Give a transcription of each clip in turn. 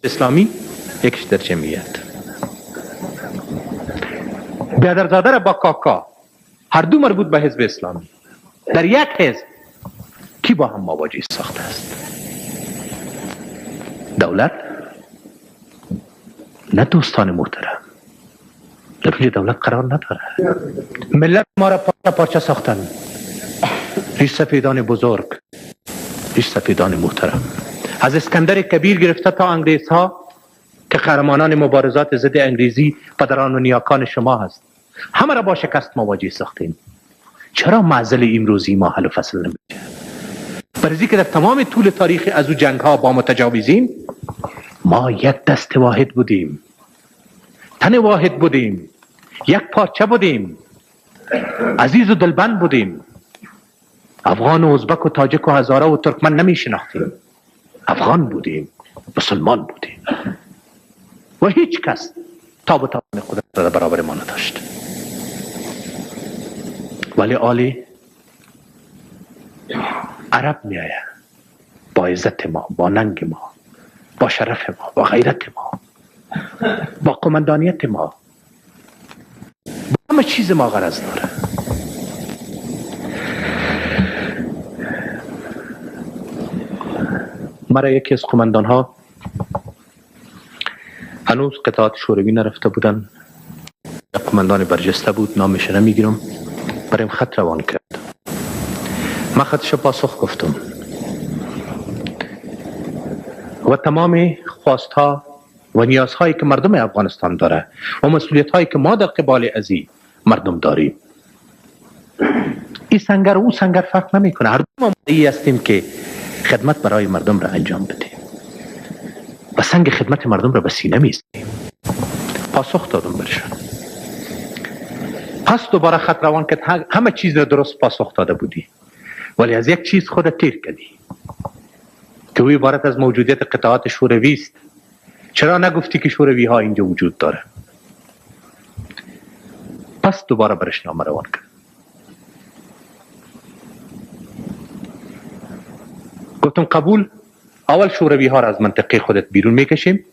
اسلامی، یکیش در جمعیت. بیادرزاده را با کاکا هر دو مربوط به حزب اسلامی در یک حزب کی با هم مواجه ساخته است؟ دولت؟ نه دوستان محترم، در روی دولت قرار نداره. ملت ما را پارچه پارچه ساختن. ریش سفیدان بزرگ، ریش سفیدان محترم، از اسکندر کبیر گرفته تا انگریزها که قهرمانان مبارزات ضد انگریزی پدران و نیاکان شما هست، همه را با شکست مواجه ساختیم. چرا معضل امروزی ما حل و فصل نمیشه؟ برای که در تمام طول تاریخ از او جنگ ها با متجاوزین ما یک دست واحد بودیم، تن واحد بودیم، یک پارچه بودیم، عزیز و دلبند بودیم. افغان و ازبک و تاجک و هزاره و ترکمن نمی شناختیم. افغان بودیم، مسلمان بودیم و هیچ کس تاب و توان قدرت را برابر ما نداشت. ولی آلی عرب می آید با عزت ما، با ننگ ما، با شرف ما، با غیرت ما، با قماندانیت ما، با همه چیز ما غرض داره. مرا یکی از قماندان ها، هنوز قطعات شوروی نرفته بودن، قماندان برجسته بود، نامش نمیگیرم، برایم خط روان کرد. من خطش پاسخ گفتم و تمام خواستها و نیازهایی که مردم افغانستان داره و مسئولیت‌هایی که ما در قبال ازی مردم داریم، این سنگر و او سنگر فرق نمیکنه. هر دو ما مدعی هستیم که خدمت برای مردم را انجام بدیم و سنگ خدمت مردم را به سینه می‌زنیم. پاسخ دادم برشان. پس دوباره خط روان که همه چیز را درست پاسخ داده بودی، ولی از یک چیز خودت تیر کردی که او عبارت از موجودیت قطعات شوروی است. چرا نگفتی که شوروی ها اینجا وجود داره؟ پس دوباره برش نامه روان کرد. گفتم قبول، اول شوروی ها را از منطقه خودت بیرون میکشیم،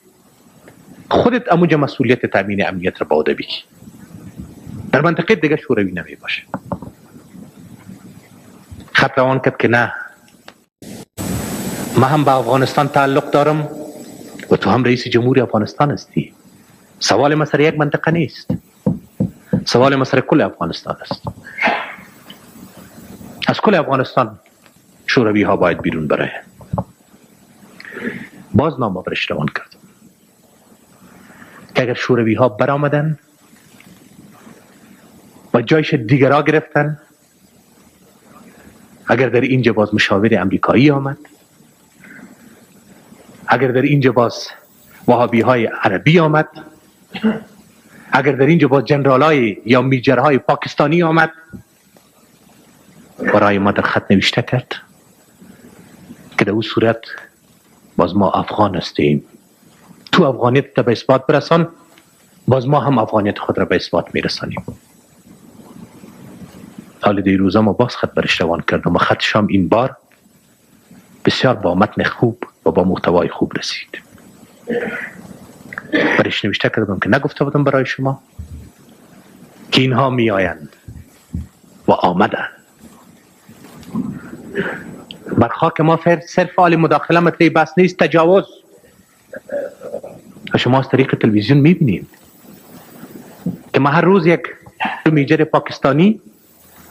خودت اموجه مسئولیت تامین امنیت را با عهده بگیر. در منطقه دیگه شوروی نمی باشه. خط روان کرد که نه، من هم به افغانستان تعلق دارم و تو هم رئیس جمهور افغانستان هستی. سوال ما سر یک منطقه نیست، سوال ما سر کل افغانستان است. از کل افغانستان شوروی ها باید بیرون بره. باز نامه برش روان کردم که اگر شوروی ها برآمدن و جایش دیگرها گرفتن، اگر در اینجا باز مشاور امریکایی آمد، اگر در اینجا باز وهابی های عربی آمد، اگر در اینجا باز جنرال های یا میجرهای پاکستانی آمد، برای ما در خط نوشته کرد که در اون صورت باز ما افغان هستیم، تو افغانیت تا به اثبات برسان، باز ما هم افغانیت خود را به اثبات میرسانیم. حال دی روزا ما باز خط برش روان کردم و خط شام این بار بسیار با متن خوب و با محتوای خوب رسید. برش نوشته کردم که نگفته بودم برای شما که اینها می آیند و آمدن. بر خاک ما صرف آل مداخله مطلعی بس نیست، تجاوز. و شما از طریق تلویزیون می بینید که ما هر روز یک میجر پاکستانی،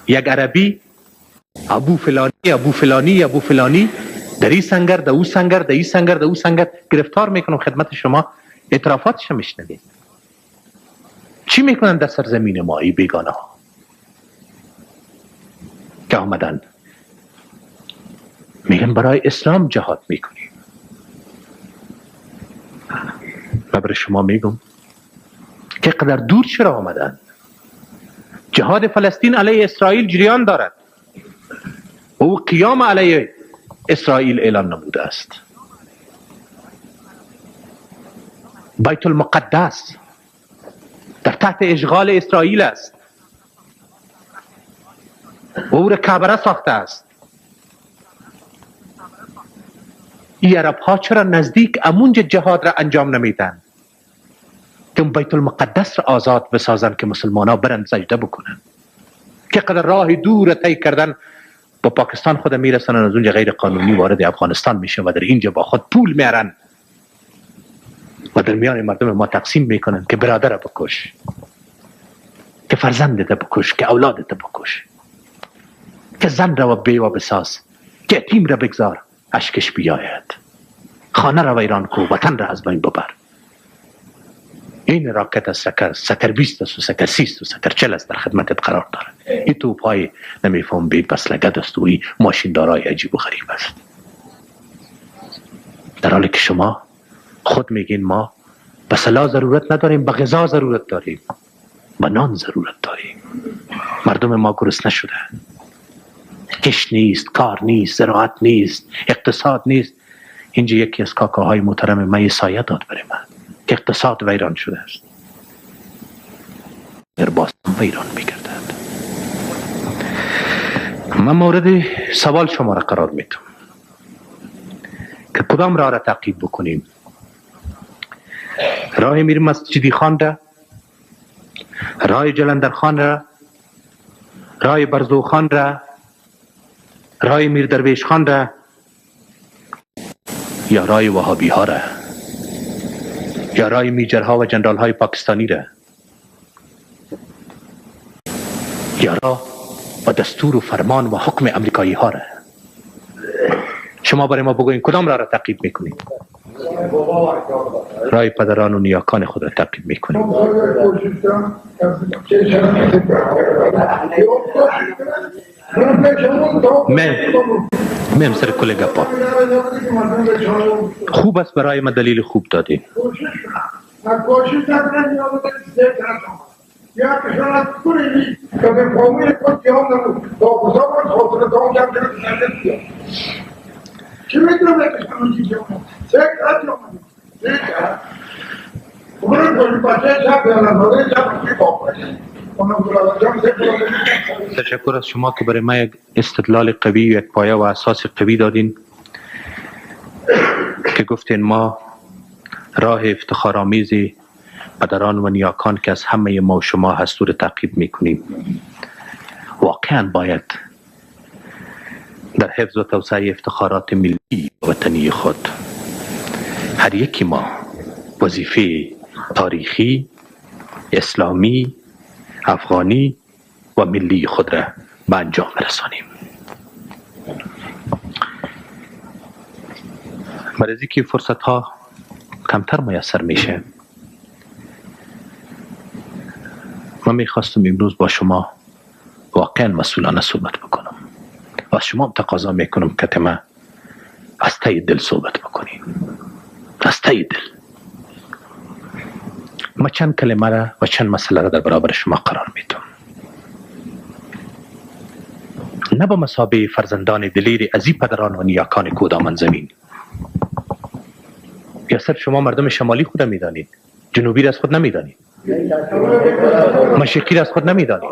یک عربی، ابو فلانی در این سنگر، در او سنگر، در این سنگر، در او سنگر گرفتار میکنم. خدمت شما اعترافاتش میشنوید. چی میکنن در سرزمین ما ای بیگانه ها که آمدن میگن برای اسلام جهاد میکنیم؟ و برای شما میگم که قدر دور چرا آمدن. جهاد فلسطین علیه اسرائیل جریان دارد و او قیام علیه اسرائیل اعلان نموده است. بیت المقدس در تحت اشغال اسرائیل است و او را کعبه ساخته است. این عرب ها چرا نزدیک امونج جهاد را انجام نمیدن که بیت المقدس را آزاد بسازن که مسلمان ها برن سجده بکنن، که قدر راه دور طی کردن با پاکستان خود میرسن از اونجا غیر قانونی وارد افغانستان میشن و در اینجا با خود پول میارن و در میان مردم ما تقسیم میکنن که برادر را بکش، که فرزندت بکش، که اولادت بکش، که زن را و بیوه بساز، که یتیم را بگذار اشکش بیاید، خانه را ویران کو، وطن را از بین ببر. این راکت از سکر 20 است و سکر 30 و سکر 40 است در خدمتت قرار داره. این توپ های نمیفهم بی بسلگت است و این ماشین دارای عجیب و غریب است، در حالی که شما خود میگین ما به سلاح ضرورت نداریم، به غذا ضرورت داریم، به نان ضرورت داریم. مردم ما گرسنه شده، کش نیست، کار نیست، زراعت نیست، اقتصاد نیست. اینجا یکی از کاکاهای محترم من سایه داد برای من که اقتصاد ویران شده است، در باستان ویران میگردد. من مورد سوال شما را قرار میدم که کدام راه را تعقیب بکنیم؟ راه میر مسجدی خان را، راه جلندر خان را، راه برزو خان را، راه میر درویش خان را، یا راه وهابی ها را، یا راه میجرها و جنرال های پاکستانی را، یا راه و دستور و فرمان و حکم امریکایی ها را؟ شما برای ما بگوین کدام راه را تعقیب میکنید؟ راه پدران و نیاکان خود را تعقیب میکنید. میم سر کل گپا خوب است، برای ما دلیل خوب دادین. تشکر از شما که برای ما یک استدلال قوی، یک پایه و اساس قوی دادین که گفتین ما راه افتخارآمیز پدران و نیاکان که از همه ما و شما هست رو تعقیب میکنیم. واقعا باید در حفظ و توسعه افتخارات ملی و وطنی خود هر یکی ما وظیفه تاریخی، اسلامی، افغانی و ملی خود را به انجام رسانیم. برای از اینکه فرصت ها کمتر میسر میشه، من میخواستم امروز با شما واقعا مسئولانه صحبت بکنم و از شما تقاضا میکنم که ما از ته دل صحبت بکنیم، از ته دل. ما چند کلمه را و چند مسئله را در برابر شما قرار میدم، نه به مثابه فرزندان دلیر از این پدران و نیاکان کودامن زمین. یا صرف شما مردم شمالی خود میدانید، جنوبی را از خود نمیدانید، مشرقی را از خود نمیدانید،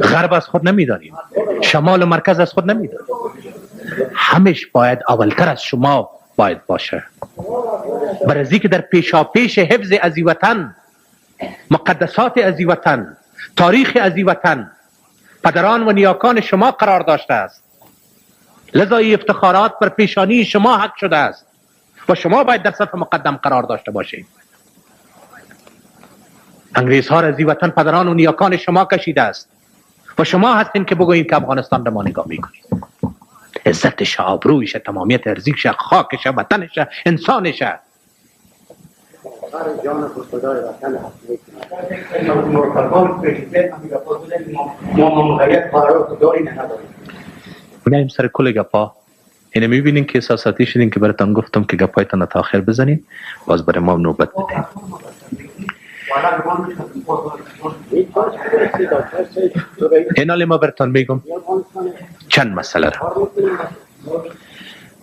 غرب از خود نمیدانید، شمال و مرکز از خود نمیدانید. همش باید اولتر از شما باید باشه، برای از اینکه در پیشاپیش حفظ از وطن، مقدسات از وطن، تاریخ از وطن پدران و نیاکان شما قرار داشته است. لذا افتخارات بر پیشانی شما حق شده است و شما باید در صف مقدم قرار داشته باشید. انگریزها را از وطن پدران و نیاکان شما کشیده است و شما هستین که بگویید که افغانستان را ما نگاه میکنید. عزتش، آبرویش، تمامیت ارزیش، خاکش، وطنش، انسانش. میایم سر کل گپا. اینه میبینین که احساساتی شدین که براتون گفتم که گپایتان تا آخر بزنین، باز برای ما نوبت بدین. این حالی ما براتون میگم چند مسئله را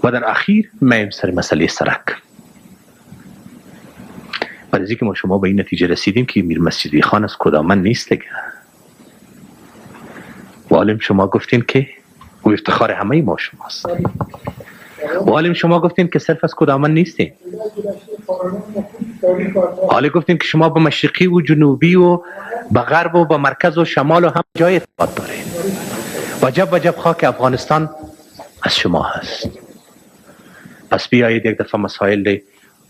و در اخیر میایم سر مسئله سرک. برای اینکه ما شما به این نتیجه رسیدیم که میر مسجدی خان از کدامن نیست دیگه. و عالم شما گفتین که او افتخار همه ما شماست. حالی شما گفتین که صرف از کدامن نیستین. حالی گفتین که شما به مشرقی و جنوبی و به غرب و به مرکز و شمال و هم جای ارتباط دارین. وجب خاک افغانستان از شما هست. پس بیایید یک دفعه مسائل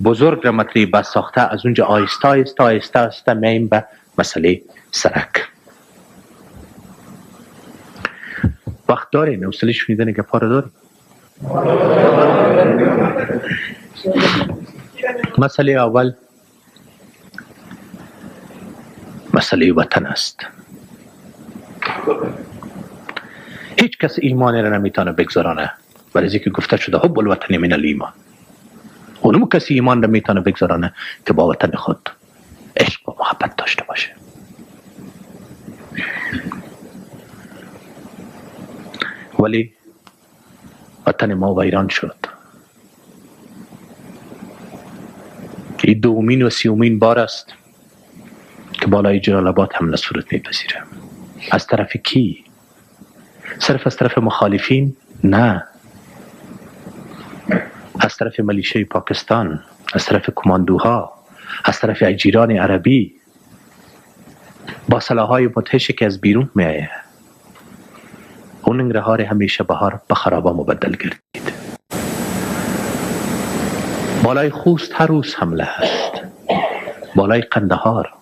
بزرگ را مطرح بس ساخته از اونجا آهسته میایم به مسئله سرک. وقت دارین؟ حوصله شنیدن گپا رو دارین؟ مسئله اول مسئله وطن است. هیچ کس ایمان را نمیتونه بگذارانه، ولی از اینکه گفته شده حب الوطن من الایمان. اونم کسی ایمان را میتونه بگذارانه که با وطن خود عشق و محبت داشته باشه. ولی وطن ما ویران شد. این دومین و سیومین بار است که بالای جلال آباد حمله صورت میپذیره. از طرف کی؟ صرف از طرف مخالفین؟ نه. از طرف ملیشه پاکستان، از طرف کماندوها، از طرف اجیران عربی با سلاح‌های مدهشی که از بیرون میآید. اون ننگرهار همیشه بهار به خرابه مبدل گردید. بالای خوست هر روز حمله است. بالای قندهار.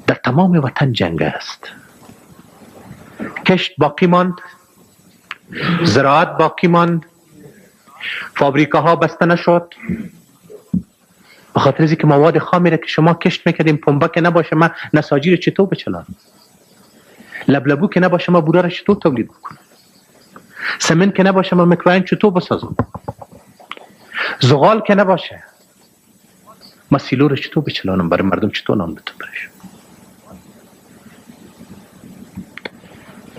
در تمام وطن جنگ است. کشت باقی ماند، زراعت باقی ماند، فابریکاها بسته نشد. به خاطر از اینکه مواد خامی را که شما کشت میکردیم پنبه که نباشه من نساجی را چطور بچلانم؟ لبلبو که نباشه ما بوره را چطور تولید بکنم؟ سمن که نباشه ما میکروین چطور بسازم؟ زغال که نباشه ما سیلو را چطور بچلانم؟ برای مردم چطور نان بتون برش؟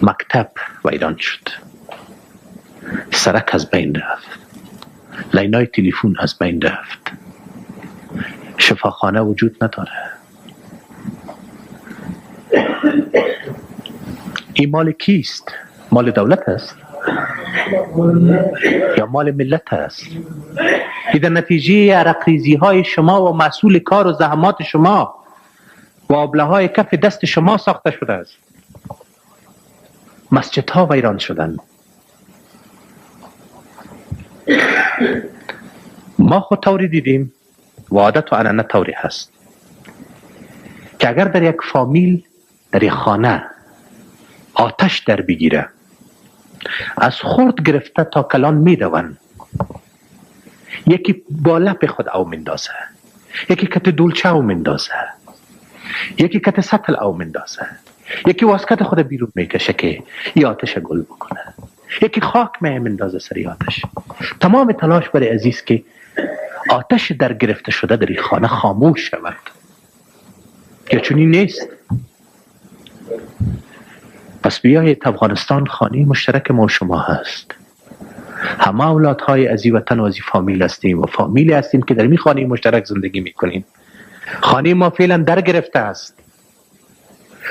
مکتب ویران شد. سرک از بین رفت. لینای تلفن از بین رفت. شفاخانه وجود نداره. این مال کیست؟ مال دولت است یا مال ملت است؟ این در نتیجه عرقریزی های شما و مسئول کار و زحمات شما و آبله های کف دست شما ساخته شده است. مسجد ها ویران شدن. ما خود طوری دیدیم و عادت و عنعنه طوری هست که اگر در یک فامیل در یک خانه آتش در بگیره از خرد گرفته تا کلان میدون. یکی با لپ خود او مندازه، یکی کت دولچه او مندازه، یکی کت سطل او مندازه، یکی واسکت خود بیرون میکشه که ای آتش گل بکنه، یکی خاک مندازه سری آتش. تمام تلاش برای عزیز که آتش در گرفته شده در این خانه خاموش شود. یا چونی نیست؟ پس بیایید افغانستان خانه مشترک ما شما هست. همه اولادهای از این وطن و از این فامیل هستیم و فامیلی هستیم که در این خانه مشترک زندگی میکنیم. خانه ما فعلا در گرفته است.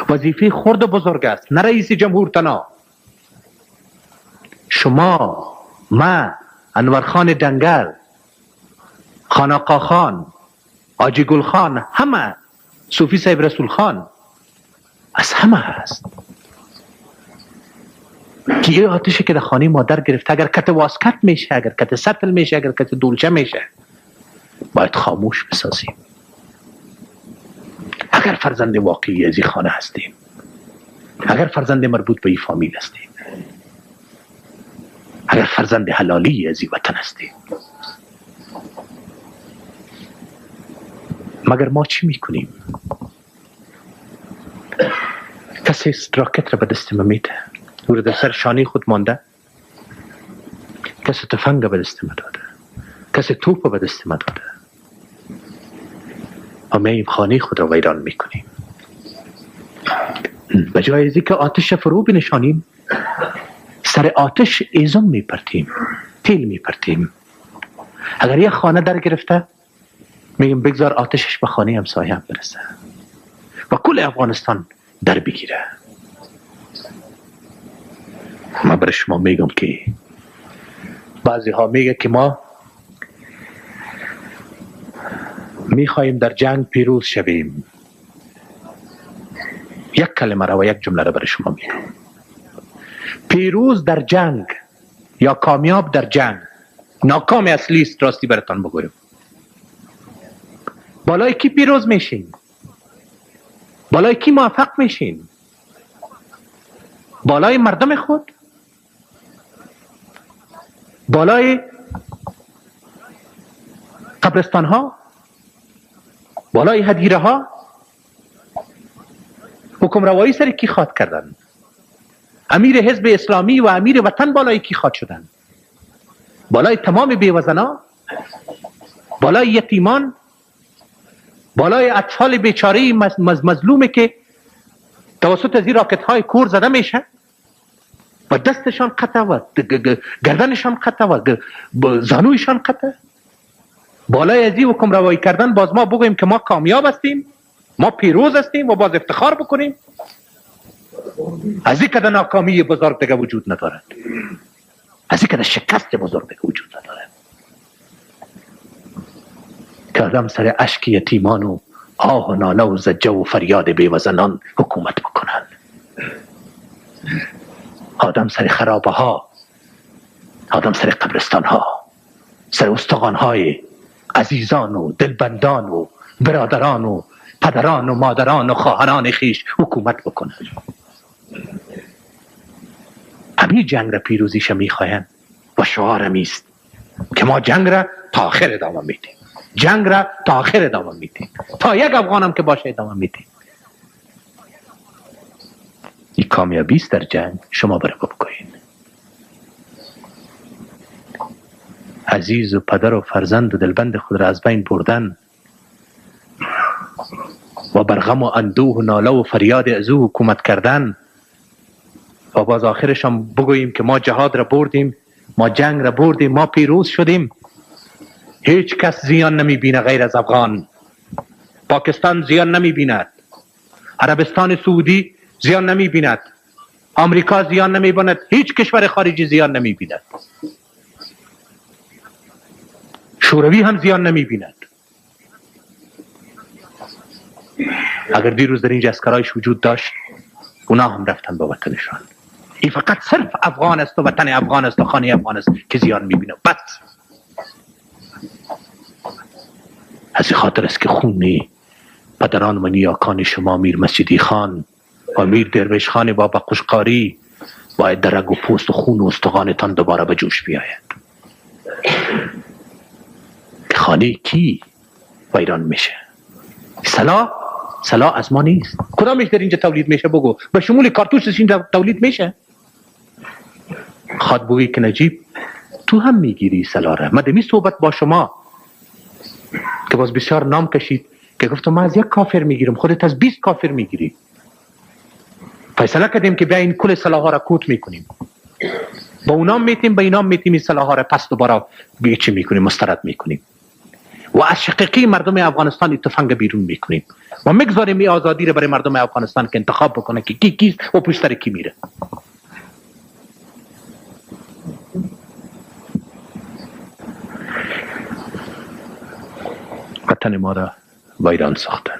وظیفه خرد و بزرگ است، نه رئیس جمهور تنها. شما، من، انورخان دنگل، خان آقا خان، آجی گل خان، همه، صوفی صاحب رسول خان، از همه هست که یه آتشی که در خانه مادر گرفته اگر کت واسکت میشه، اگر کت سطل میشه، اگر کت دولچه میشه باید خاموش بسازیم. اگر فرزند واقعی از این خانه هستیم، اگر فرزند مربوط به این فامیل هستیم، اگر فرزند حلالی از این وطن هستیم، مگر ما چی میکنیم؟ کسی راکت را به دست ما میده، او را در سر شانه خود مانده، کسی تفنگ به دست ما داده، کسی توپ به دست ما داده، و ما این خانه خود را ویران میکنیم. به جای از اینکه آتش فرو بنشانیم، سر آتش ایزم میپرتیم، تیل میپرتیم. اگر یک خانه در گرفته میگیم بگذار آتشش به خانه همسایه هم برسه و کل افغانستان در بگیره. من برای شما میگم که بعضی ها میگه که ما میخواهیم در جنگ پیروز شویم. یک کلمه را و یک جمله را برای شما میگم. پیروز در جنگ یا کامیاب در جنگ ناکام اصلی است. راستی براتان بگویم، بالای کی پیروز میشین؟ بالای کی موفق میشین؟ بالای مردم خود؟ بالای قبرستان ها؟ بالای هدیره ها؟ حکم روایی سر کی خواد کردن؟ امیر حزب اسلامی و امیر وطن بالای کی خواد شدن؟ بالای تمام بیوزنا؟ بالای یتیمان؟ بالای اطفال بیچاره مظلومه که توسط از این راکت های کور زده میشه و دستشان قطع و گردنشان قطع و زانویشان قطع؟ بالای از این حکم روایی کردن باز ما بگوییم که ما کامیاب هستیم، ما پیروز هستیم و باز افتخار بکنیم؟ از این کده ناکامی بزرگ دیگه وجود ندارد، از این کده شکست بزرگ دیگه وجود ندارد که آدم سر اشک یتیمان و آه و ناله و زجه و فریاد بیوزنان حکومت بکنند. آدم سر خرابه ها، آدم سر قبرستان ها، سر استخوان های عزیزان و دلبندان و برادران و پدران و مادران و خواهران خیش حکومت بکنند. همین جنگ را پیروزیش میخواهند و شعار میست که ما جنگ را تا آخر ادامه میدیم، جنگ را تا آخر ادامه میدیم، تا یک افغانم که باشه ادامه میدیم. این کامیابی است در جنگ. شما برای بکنید. عزیز و پدر و فرزند و دلبند خود را از بین بردن و بر غم و اندوه و ناله و فریاد از او حکومت کردن و باز آخرش هم بگوییم که ما جهاد را بردیم، ما جنگ را بردیم، ما پیروز شدیم. هیچ کس زیان نمی بینه غیر از افغان. پاکستان زیان نمی بیند، عربستان سعودی زیان نمی بیند، آمریکا زیان نمی بیند، هیچ کشور خارجی زیان نمی بیند، شوروی هم زیان نمی بیند. اگر دیروز در اینجا اسکرایش وجود داشت اونا هم رفتن به وطنشان. این فقط صرف افغان است و وطن افغان است و خانه افغان است که زیان می بینه. بس از این خاطر است که خونی پدران و نیاکان شما میر مسجدی خان و میر درویش خان بابا قشقاری باید در رگ و پوست و خون و استخوانتان دوباره به جوش بیاید. خانه کی ویران میشه؟ سلاح از ما نیست. کدامش در اینجا تولید میشه؟ بگو. به شمول کارتوشش اینجا تولید میشه؟ خواد بگویی که نجیب تو هم میگیری سلاح را. مدمی صحبت با شما که باز بسیار نام کشید که گفتم ما از یک کافر میگیرم، خودت از 20 کافر میگیری. فیصله کردیم که بیا این کل سلاح ها را کوت میکنیم، با اونام میتیم، با اینام میتیم، این سلاح ها را پس دوباره چی میکنیم؟ مسترد میکنیم و از شقیقی مردم افغانستان تفنگ بیرون میکنیم و میگذاریم این آزادی را برای مردم افغانستان که انتخاب بکنه که کی کیست و پشت سر کی میره. وطن ما را ویران ساختن،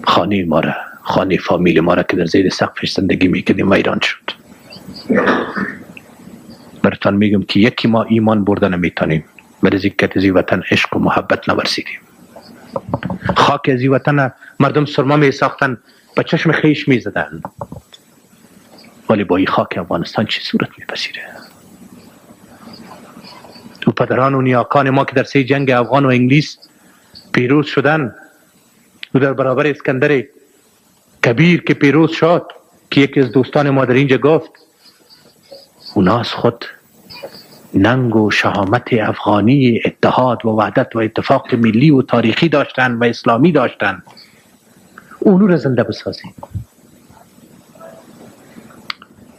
خانه ما را، خانه فامیل ما را که در زیر سقفش زندگی میکردیم ویران شد. براتان میگم که یکی ما ایمان برده نمیتونیم، برای زیکت زی وطن عشق و محبت نورسیدیم. خاک از این وطن مردم سرما می ساختن، به چشم خیش می زدن، ولی با این خاک افغانستان چه صورت می پذیره؟ تو پدران و نیاکان ما که در سه جنگ افغان و انگلیس پیروز شدن و در برابر اسکندر کبیر که پیروز شد، که یکی از دوستان ما در اینجا گفت اونا از خود ننگ و شهامت افغانی، اتحاد و وحدت و اتفاق ملی و تاریخی داشتن و اسلامی داشتن، اونو را زنده بسازیم.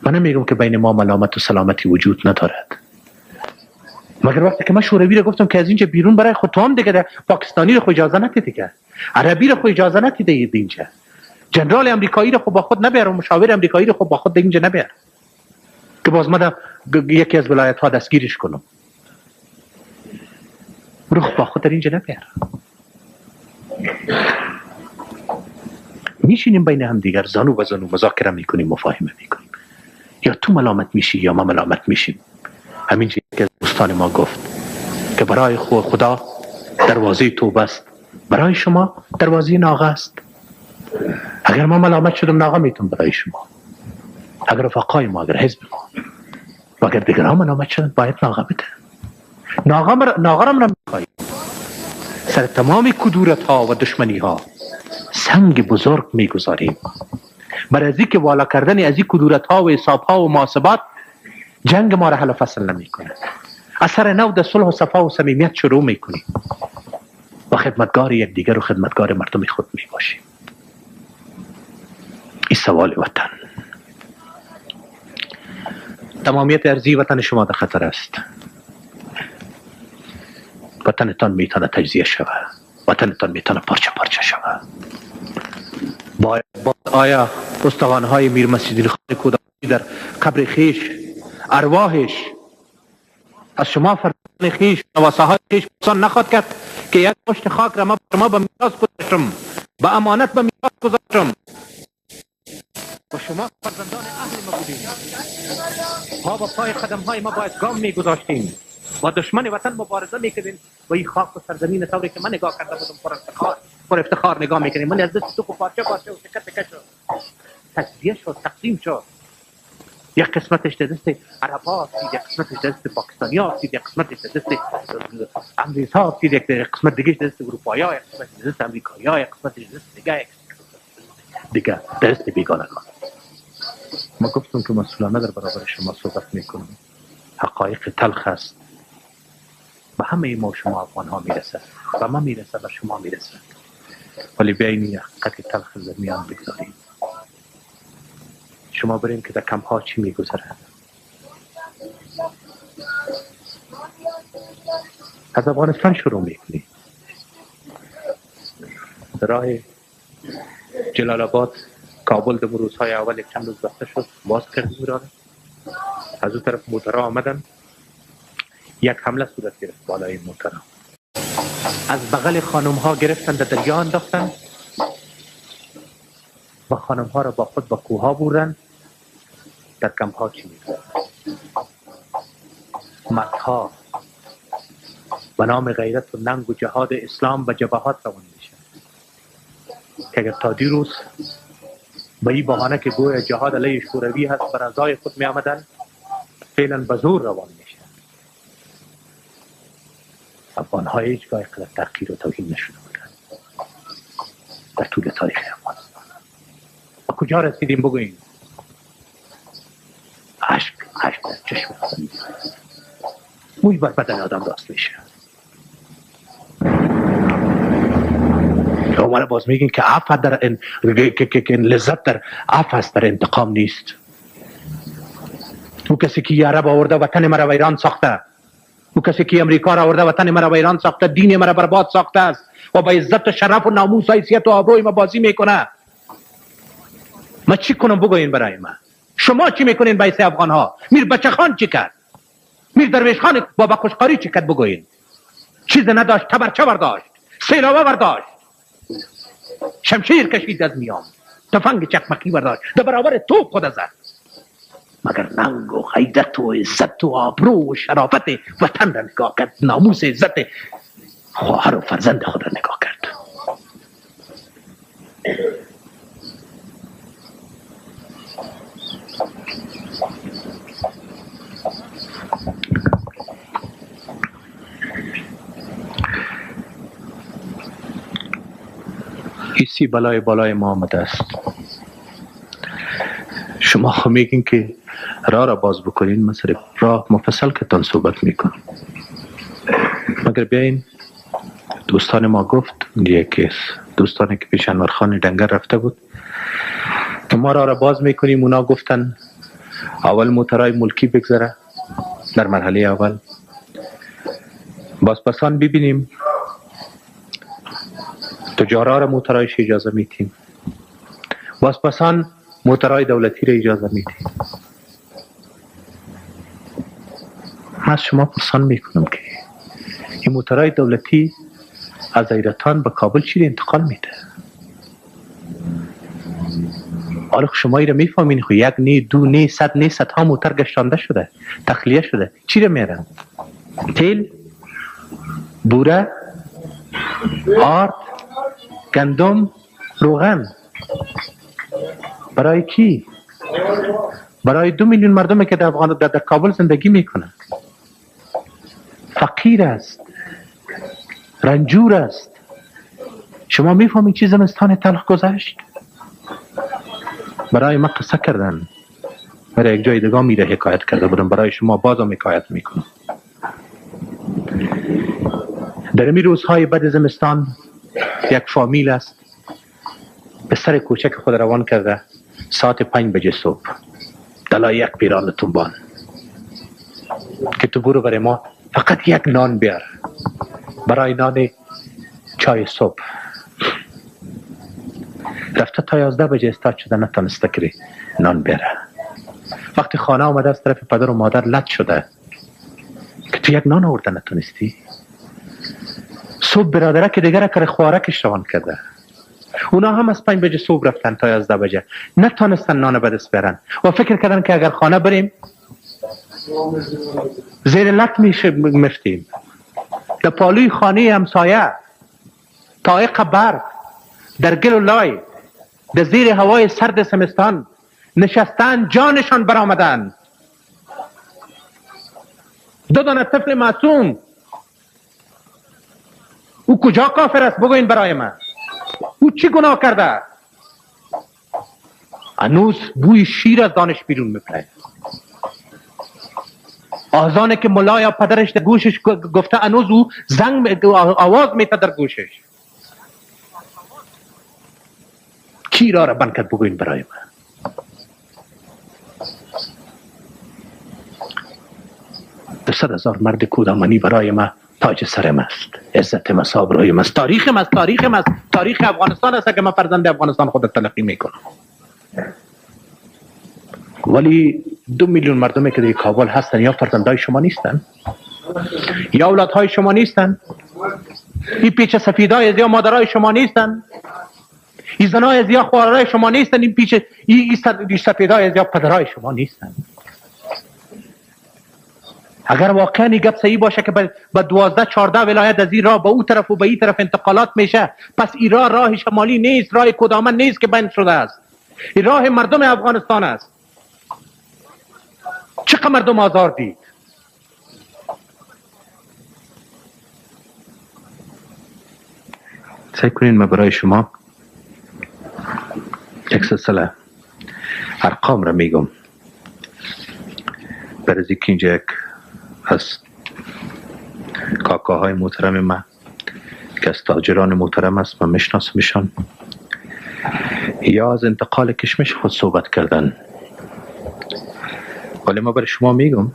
من نمیگم که بین ما ملامت و سلامتی وجود ندارد، مگر وقتی که من شوروی را گفتم که از اینجا بیرون برای خود تو هم دیگه پاکستانی را خود اجازه نتیده، عربی را خود اجازه نتیده اینجا، جنرال امریکایی را خود با خود نبیر و مشاور امریکایی را خود با خود اینجا نبیر که باز ما یکی از ولایت ها دستگیرش کنم. روح با خود در اینجا نبیر. میشینیم بین هم دیگر زانو به زانو مذاکره میکنیم، مفاهمه میکنیم. یا تو ملامت میشی یا ما ملامت میشیم. همین چیزی که دوستان ما گفت که برای خدا دروازه توبه است، برای شما دروازه ناغه است. اگر ما ملامت شدم ناغه میتونم برای شما، اگر رفقای ما، اگر حزب ما و اگر دیگران ملامت شدن باید ناغه بده. ناغه را من میخواهیم سر تمام کدورت ها و دشمنی ها سنگ بزرگ میگذاریم. برای از که والا کردن از این کدورت ها و حساب ها و محاسبات جنگ ما را حل و فصل نمی کنه. اثر نو در صلح و صفا و صمیمیت شروع میکنیم و خدمتگار یک دیگر و خدمتگار مردم خود می باشیم. این سوال وطن. تمامیت ارضی وطن شما در خطر است. وطنتان میتونه تجزیه شود، وطنتان میتونه پارچه پارچه شود. آیا استخوان‌های میر مسجد خان کودکی در قبر خیش ارواحش از شما فرزندان خیش نواساهای خیش پسان نخواد کرد که یک مشت خاک را ما به میراث گذاشتم، به امانت به میراث گذاشتم و شما فرزندان اهل ما بودیم، پا به پای قدم های ما باید گام میگذاشتیم با دشمن وطن مبارزه میکردیم و این خاک و سرزمین طوری که من نگاه کرده بودم پر افتخار نگاه میکنیم. من از دست تو پارچه پارچه و تکه تکه شد، تجزیه شد، تقسیم شد. یک قسمتش در دست عربا افتید، یک قسمتش در دست پاکستانی ها افتید، یک قسمتش در دست انگلیس ها افتید، یک قسمت دیگه در دست اروپایی ها، یک قسمت در دست امریکایی ها، یک قسمتش در دست دیگه در دست بیگانگان. ما گفتم که مسئولانه در برابر شما صحبت میکنم. حقایق تلخ است، به همه ما شما افغان ها میرسد، به ما میرسد، به شما میرسد، ولی بیاین حقیقت تلخ در میان بگذاریم. شما بریم که در کمپ ها چی میگذره. از افغانستان شروع میکنی، در راه جلال آباد کابل در روزهای اول یک چند روز بسته شد، باز کردیم را. از اون طرف موترها آمدن، یک حمله صورت گرفت بالای موترها. از بغل خانم ها گرفتن در دریا انداختن و خانم ها را با خود با کوه ها بردن. در کمپ ها چی میکنن؟ مردها به نام غیرت و ننگ و جهاد اسلام به جبهات روان میشن که اگر تا دیروز به این بهانه که گویا جهاد علیه شوروی هست بر اعضای خود می آمدن، فعلا به زور روان میشن. افغان های هیچگاه قدر تحقیر و توهین نشده بودن در طول تاریخ افغانستان. و کجا رسیدیم بگوییم؟ عشق در چشم خود می‌آید. موی بر بدن آدم راست میشه. شما باز میگین که عفو در لذت در عفو است، در انتقام نیست. او کسی که عرب آورده وطن مرا ویران ساخته، او کسی که امریکا را آورده وطن مرا ویران ساخته، دین مرا برباد ساخته است و با عزت و شرف و ناموس و حیثیت و آبروی ما بازی میکنه. ما چی کنم بگوین برای من؟ شما چی میکنین بایسته افغان ها؟ میر بچه خان چی کرد؟ میر درویش خان با بخشقاری چی کرد بگوین؟ چیز نداشت، تبرچه برداشت، سیلابه برداشت، شمشیر کشید از میان، تفنگ چکمکی برداشت، در برابر توپ خود زد. مگر ننگ و غیرت و عزت و آبرو و شرافت وطن را نگاه کرد، ناموس عزت خواهر و فرزند خود را نگاه کرد. ایسی بالای ما آمده است. شما خب میگین که راه را باز بکنین، من سر راه مفصل که تان صحبت میکنم. مگر بیاین، دوستان ما گفت، یکی دوستانی که پیش انورخان دنگر رفته بود که ما راه را باز میکنیم، اونا گفتن اول موترهای ملکی بگذره در مرحله اول، بازپسان ببینیم تجارا را موترهایش اجازه میتیم، بازپسان موترهای دولتی را اجازه میتیم. من از شما پرسان میکنم که این موترهای دولتی از ایرتان به کابل چی انتقال میده؟ حالا شما ایره میفهمین خو یک نی دو نی صد نی صدها موتر گشتانده شده، تخلیه شده، چی رو میرن؟ تیل، بوره، آرد، گندم، روغن. برای کی؟ برای 2 میلیون مردمی که در کابل زندگی میکنن. فقیر است، رنجور است. شما میفهمید چی زمستان تلخ گذشت؟ برای من قصه کردن، برای یک جای دیگه میره حکایت کرده بودم، برای شما بازم حکایت میکنم. در این روزهای بعد زمستان یک فامیل است به سر کوچک خود روان کرده ساعت 5 بجه صبح دلای یک پیران تنبان که تو برو برای ما فقط یک نان بیار، برای نان چای صبح. رفته تا 11 بجه استارت شده، نتانسته که نان بیاره. وقتی خانه آمده از طرف پدر و مادر لط شده که تو یک نان آورده نتونستی. صبح برادره که دیگر کار خوارکش روان کرده، اونا هم از 5 بجه صبح رفتن تا 11 بجه، نتانستن نان به دست برن و فکر کردن که اگر خانه بریم زیر لط میفتیم. در پالوی خانه همسایه تایق برف در گل و لای در زیر هوای سرد زمستان نشستن، جانشان برآمدن. 2 دانه طفل معصوم. او کجا کافر است بگوین برای من؟ او چی گناه کرده؟ هنوز بوی شیر از دانش بیرون میپره. آذانه که ملا یا پدرش در گوشش گفته هنوز او زنگ آواز میته در گوشش. کی را بند کرد بگوین برای من؟ در 100,000 مرد کودامانی برای من تاج سرم است، عزت ما صابرویم است، تاریخم است، تاریخم است، تاریخ افغانستان است که من فرزند افغانستان خود تلقی میکنم. ولی 2 میلیون مردمی که در کابل هستن یا فرزندای شما نیستن؟ یا اولادهای شما نیستن؟ این پیچ سفیدای از یا مادرای شما نیستن؟ این زنای از یا خوارای شما نیستن؟ این پیچ این سفیدای از یا پدرای شما نیستن؟ اگر واقعا این گپ صحیح باشه که به 12-14 ولایت از این راه به او طرف و به این طرف انتقالات میشه، پس این راه شمالی نیست، راه کدامن نیست که بند شده است. این راه مردم افغانستان است. چقدر مردم آزار دید. سعی کنین من برای شما یک سلسله ارقام را میگم، برای که اینجا یک از کاکاهای محترم من که از تاجران محترم است، من میشناسمشان، یا از انتقال کشمش خود صحبت کردن. ولی ما برای شما میگم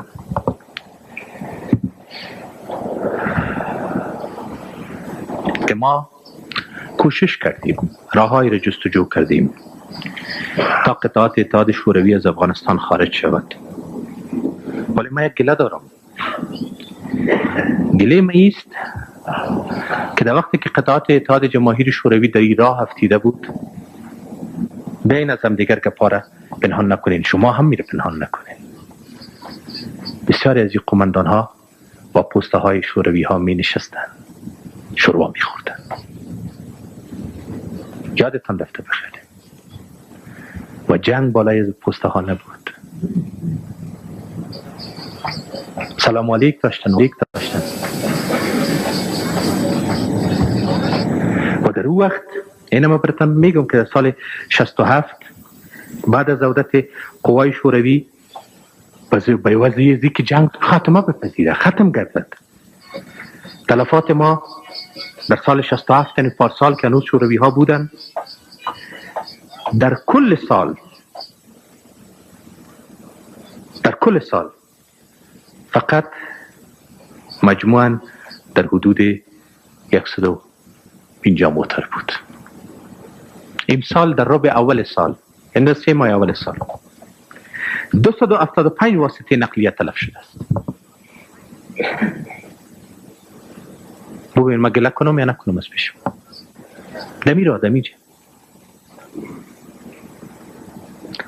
که ما کوشش کردیم، راههایی را جستجو کردیم تا قطعات اتحاد شوروی از افغانستان خارج شود. ولی من یک گله دارم. گله من ایست که در وقتی که قطعات اتحاد جماهیر شوروی در این راه افتیده بود، بین از هم دیگر گپاره پنهان نکنین، شما هم میره پنهان نکنین. بسیاری از این قماندان ها با پوسته های شوروی ها می نشستن، شوروا می خوردن. یادتان رفته بخیر. و جنگ بالای از پوسته ها نبود. سلام علیک داشتن. و در اون وقت اینه ما براتون میگم که در سال 67 بعد از عودت قوای شوروی به وضعی که جنگ خاتمه بپذیره، ختم گردد. تلفات ما در سال 67 یعنی پارسال که هنوز شوروی ها بودن، در کل سال فقط مجموعاً در حدود 150 موتر بود. امسال در ربع اول سال، یعنی در 3 ماه اول سال 275 واسطه نقلیه تلف شده است. بگوین ما گله کنم یا نکنم از پیش دمی را دمی جه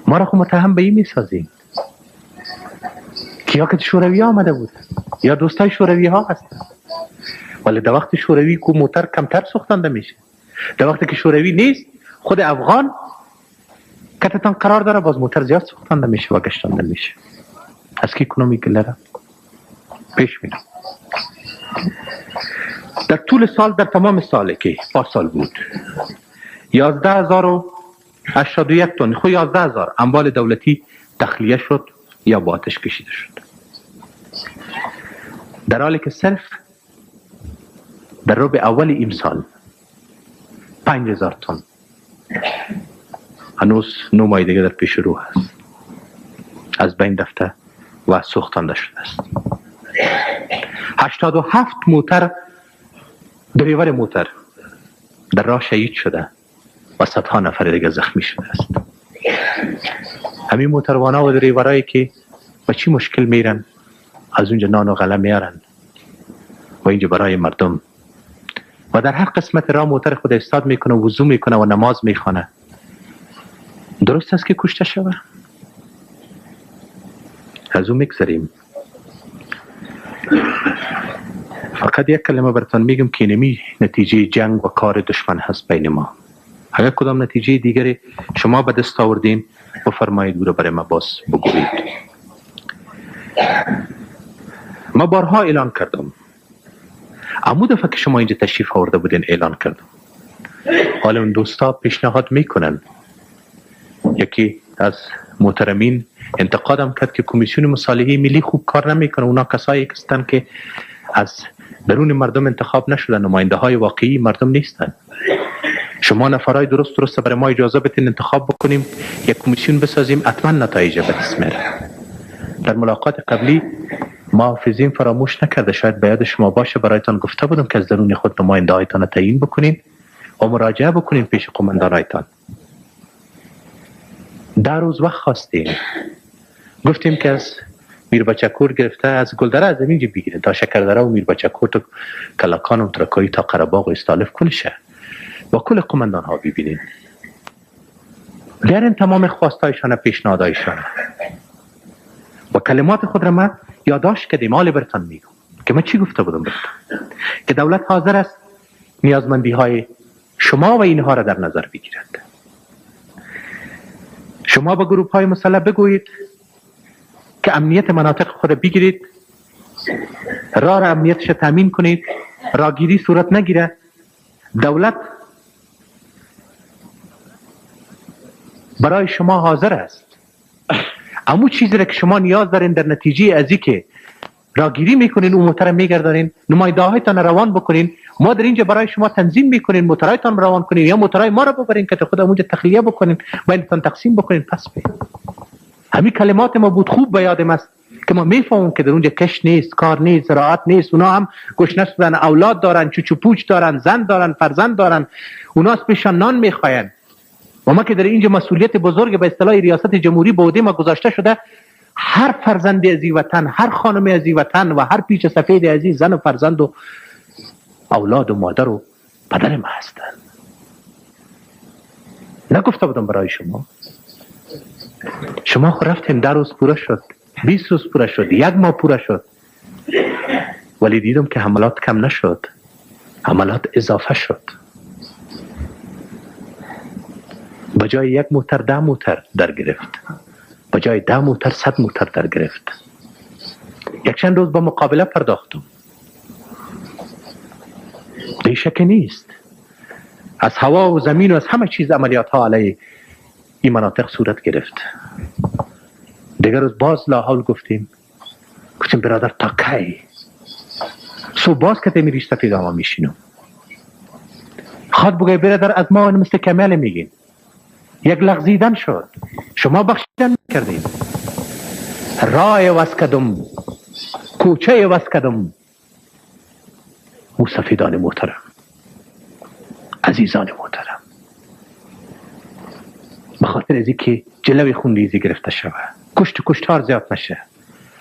ما را خود متهم به این می سازیم که یا که شوروی ها آمده بود یا دوستای شوروی ها هستن، ولی در وقت شوروی کو موتر کمتر سوختنده میشه. در وقتی که شوروی نیست خود افغان کتتان قرار داره باز موتر زیاد سوختنده میشه و گشتنده میشه. از کی کنم گله را پیش میرم. در طول سال، در تمام سالی که پارسال بود 11,081 تن خو 11,000 اموال دولتی تخلیه شد یا با آتش کشیده شد، در حالی که صرف در ربع اول امسال 5,000 تن هنوز 9 ماه دیگه در پیش رو هست از بین رفته و سوختنده شده است. 87 موتر دریور موتر در راه شهید شده و صدها نفر دیگه زخمی شده است. همین موتروانا و دریورایی که با چی مشکل میرن از اونجا نان و غله میارن و اینجا برای مردم و در هر قسمت راه موتر خود استاد میکنه، وضو میکنه و نماز میخوانه. درست است که کشته شوه؟ از اون میگذریم. فقط یک کلمه براتون میگم که اینمی نتیجه جنگ و کار دشمن هست بین ما. اگر کدام نتیجه دیگری شما به دست آوردین بفرمایید او را برای ما باز بگویید. ما بارها اعلان کردم، اما دفعه که شما اینجا تشریف آورده بودین اعلان کردم. حالا اون دوستا پیشنهاد میکنن، یکی از محترمین انتقادم کرد که کمیسیون مصالحه ملی خوب کار نمیکنه. اونا کسایی هستن که از درون مردم انتخاب نشدن، نماینده های واقعی مردم نیستن. شما نفرای درست برای ما اجازه بدین انتخاب بکنیم، یک کمیسیون بسازیم، حتما نتایج به دست میاره. در ملاقات قبلی ما حافظین فراموش نکرده، شاید به یاد شما باشه، برایتان گفته بودم که از درون خود نماینده هایتان تعیین بکنین و مراجعه بکنین پیش قماندانایتان. در روز وقت خواستیم، گفتیم که از میربچکور گرفته از گلدره از اینجا بگیرین تا شکردره و میربچکور تا کلاکان و ترکایی تا قره‌باغ و استالف کنشه با کل قماندان ها ببینین، بیارین تمام خواستایشان پیشنهادایشان و کلمات خود را ما یادداشت کردیم. حال برتان میگم که من چی گفته بودم برتان، که دولت حاضر است نیازمندی های شما و اینها را در نظر بگیرد. شما با گروه های مسلح بگویید که امنیت مناطق خود بگیرید، راه را امنیتش تامین کنید، راهگیری صورت نگیره. دولت برای شما حاضر است. اما چیزی را که شما نیاز دارین در نتیجه از این که راهگیری میکنین اون موتر میگردارین، نماینده هایتان روان بکنین، ما در اینجا برای شما تنظیم میکنین، موترایتان روان کنین یا موترای ما را ببرین که خود اونجا تخلیه بکنین، بینتان تقسیم بکنین. پس به همین کلمات ما بود خوب به یادم است که ما میفهمیم که در اونجا کش نیست، کار نیست، زراعت نیست. اونا هم گشنه شدن، اولاد دارن، چوچو پوچ دارن، زن دارن، فرزند دارن، اونا از پیشان نان میخواین. و ما که در اینجا مسئولیت بزرگ به اصطلاح ریاست جمهوری به عهده ما گذاشته شده، هر فرزند از این وطن، هر خانم از این وطن و هر پیچ سفید از این زن و فرزند و اولاد و مادر و پدر ما هستند. نگفته بودم برای شما خود رفتین 10 روز پوره شد، 20 روز پوره شد، 1 ماه پوره شد، ولی دیدم که حملات کم نشد، حملات اضافه شد. بجای 1 موتر 10 موتر در گرفت، بجای 10 موتر 100 موتر در گرفت. یک چند روز با مقابله پرداختم. بیشک نیست، از هوا و زمین و از همه چیز عملیات ها علیه این مناطق صورت گرفت. دیگر روز باز لاحول گفتیم برادر تا کی؟ صبح باز که میری سفید آما میشینم. خواد بگه برادر از ما مثل کمال میگین. یک لغزیدن شد، شما بخشیدن کردین. رای واسکدم، کوچه واسکدم. او سفیدان محترم، عزیزان محترم، بخاطر از که جلوی خونریزی گرفته شود، کشتار زیاد نشه،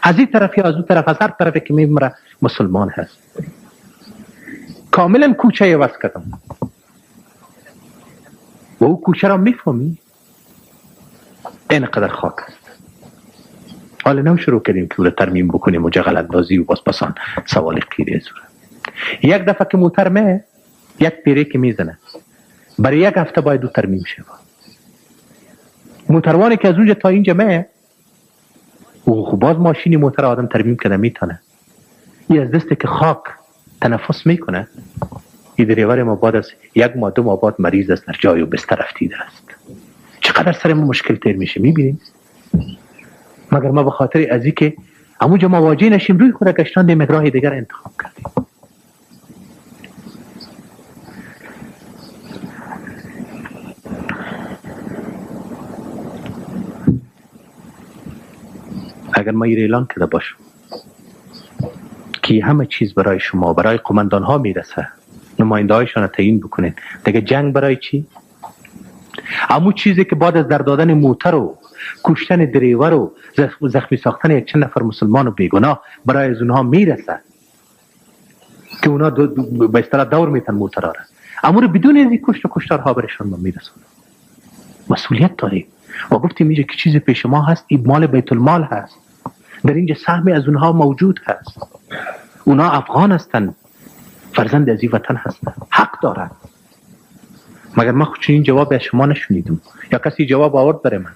از این طرف یا از اون طرف، از هر طرفی که میمره مسلمان هست. کاملا کوچه عوض کردم و او کوچه را میفهمی اینقدر خاک است. حالا نو شروع کردیم که او را ترمیم بکنیم و جغل اندازی و باسپاسان سوال قیره زوره. یک دفعه که موتر مه یک پیره که میزنه برای یک هفته باید او ترمیم شد. موتروانی که از اونجا تا اینجا مه او باز ماشینی موتر آدم ترمیم کنه میتونه. این از دسته که خاک تنفس میکنه. این دریور ما بعد از یک ماه 2 ماه بعد مریض است، در جای و بستر افتیده است. چقدر سر ما مشکل تیر میشه میبینید. مگر ما به خاطر از این که همونجا ما واجه نشیم روی خود گشتان یک راه دیگر انتخاب کردیم. اگر ما این اعلان کرده باشم که همه چیز برای شما برای قماندان ها میرسه، نماینده هایشان تعیین بکنید، دیگه جنگ برای چی؟ همون چیزی که بعد از در دادن موتر و کشتن دریور و زخمی ساختن یک چند نفر مسلمان و بیگناه برای از اونها میرسه که اونا به اصطلاح دور میتن موتر را، اما بدون از این کشت و کشتارها برشان ما میرسونه. مسئولیت داریم و گفتیم اینجا که چیزی پیش ما هست، این مال بیت المال هست، در اینجا سهمی از اونها موجود هست. اونا افغان هستن، فرزند از این وطن هستن، حق دارن. مگر ما خود این جواب از شما نشنیدم یا کسی جواب آورد برای من؟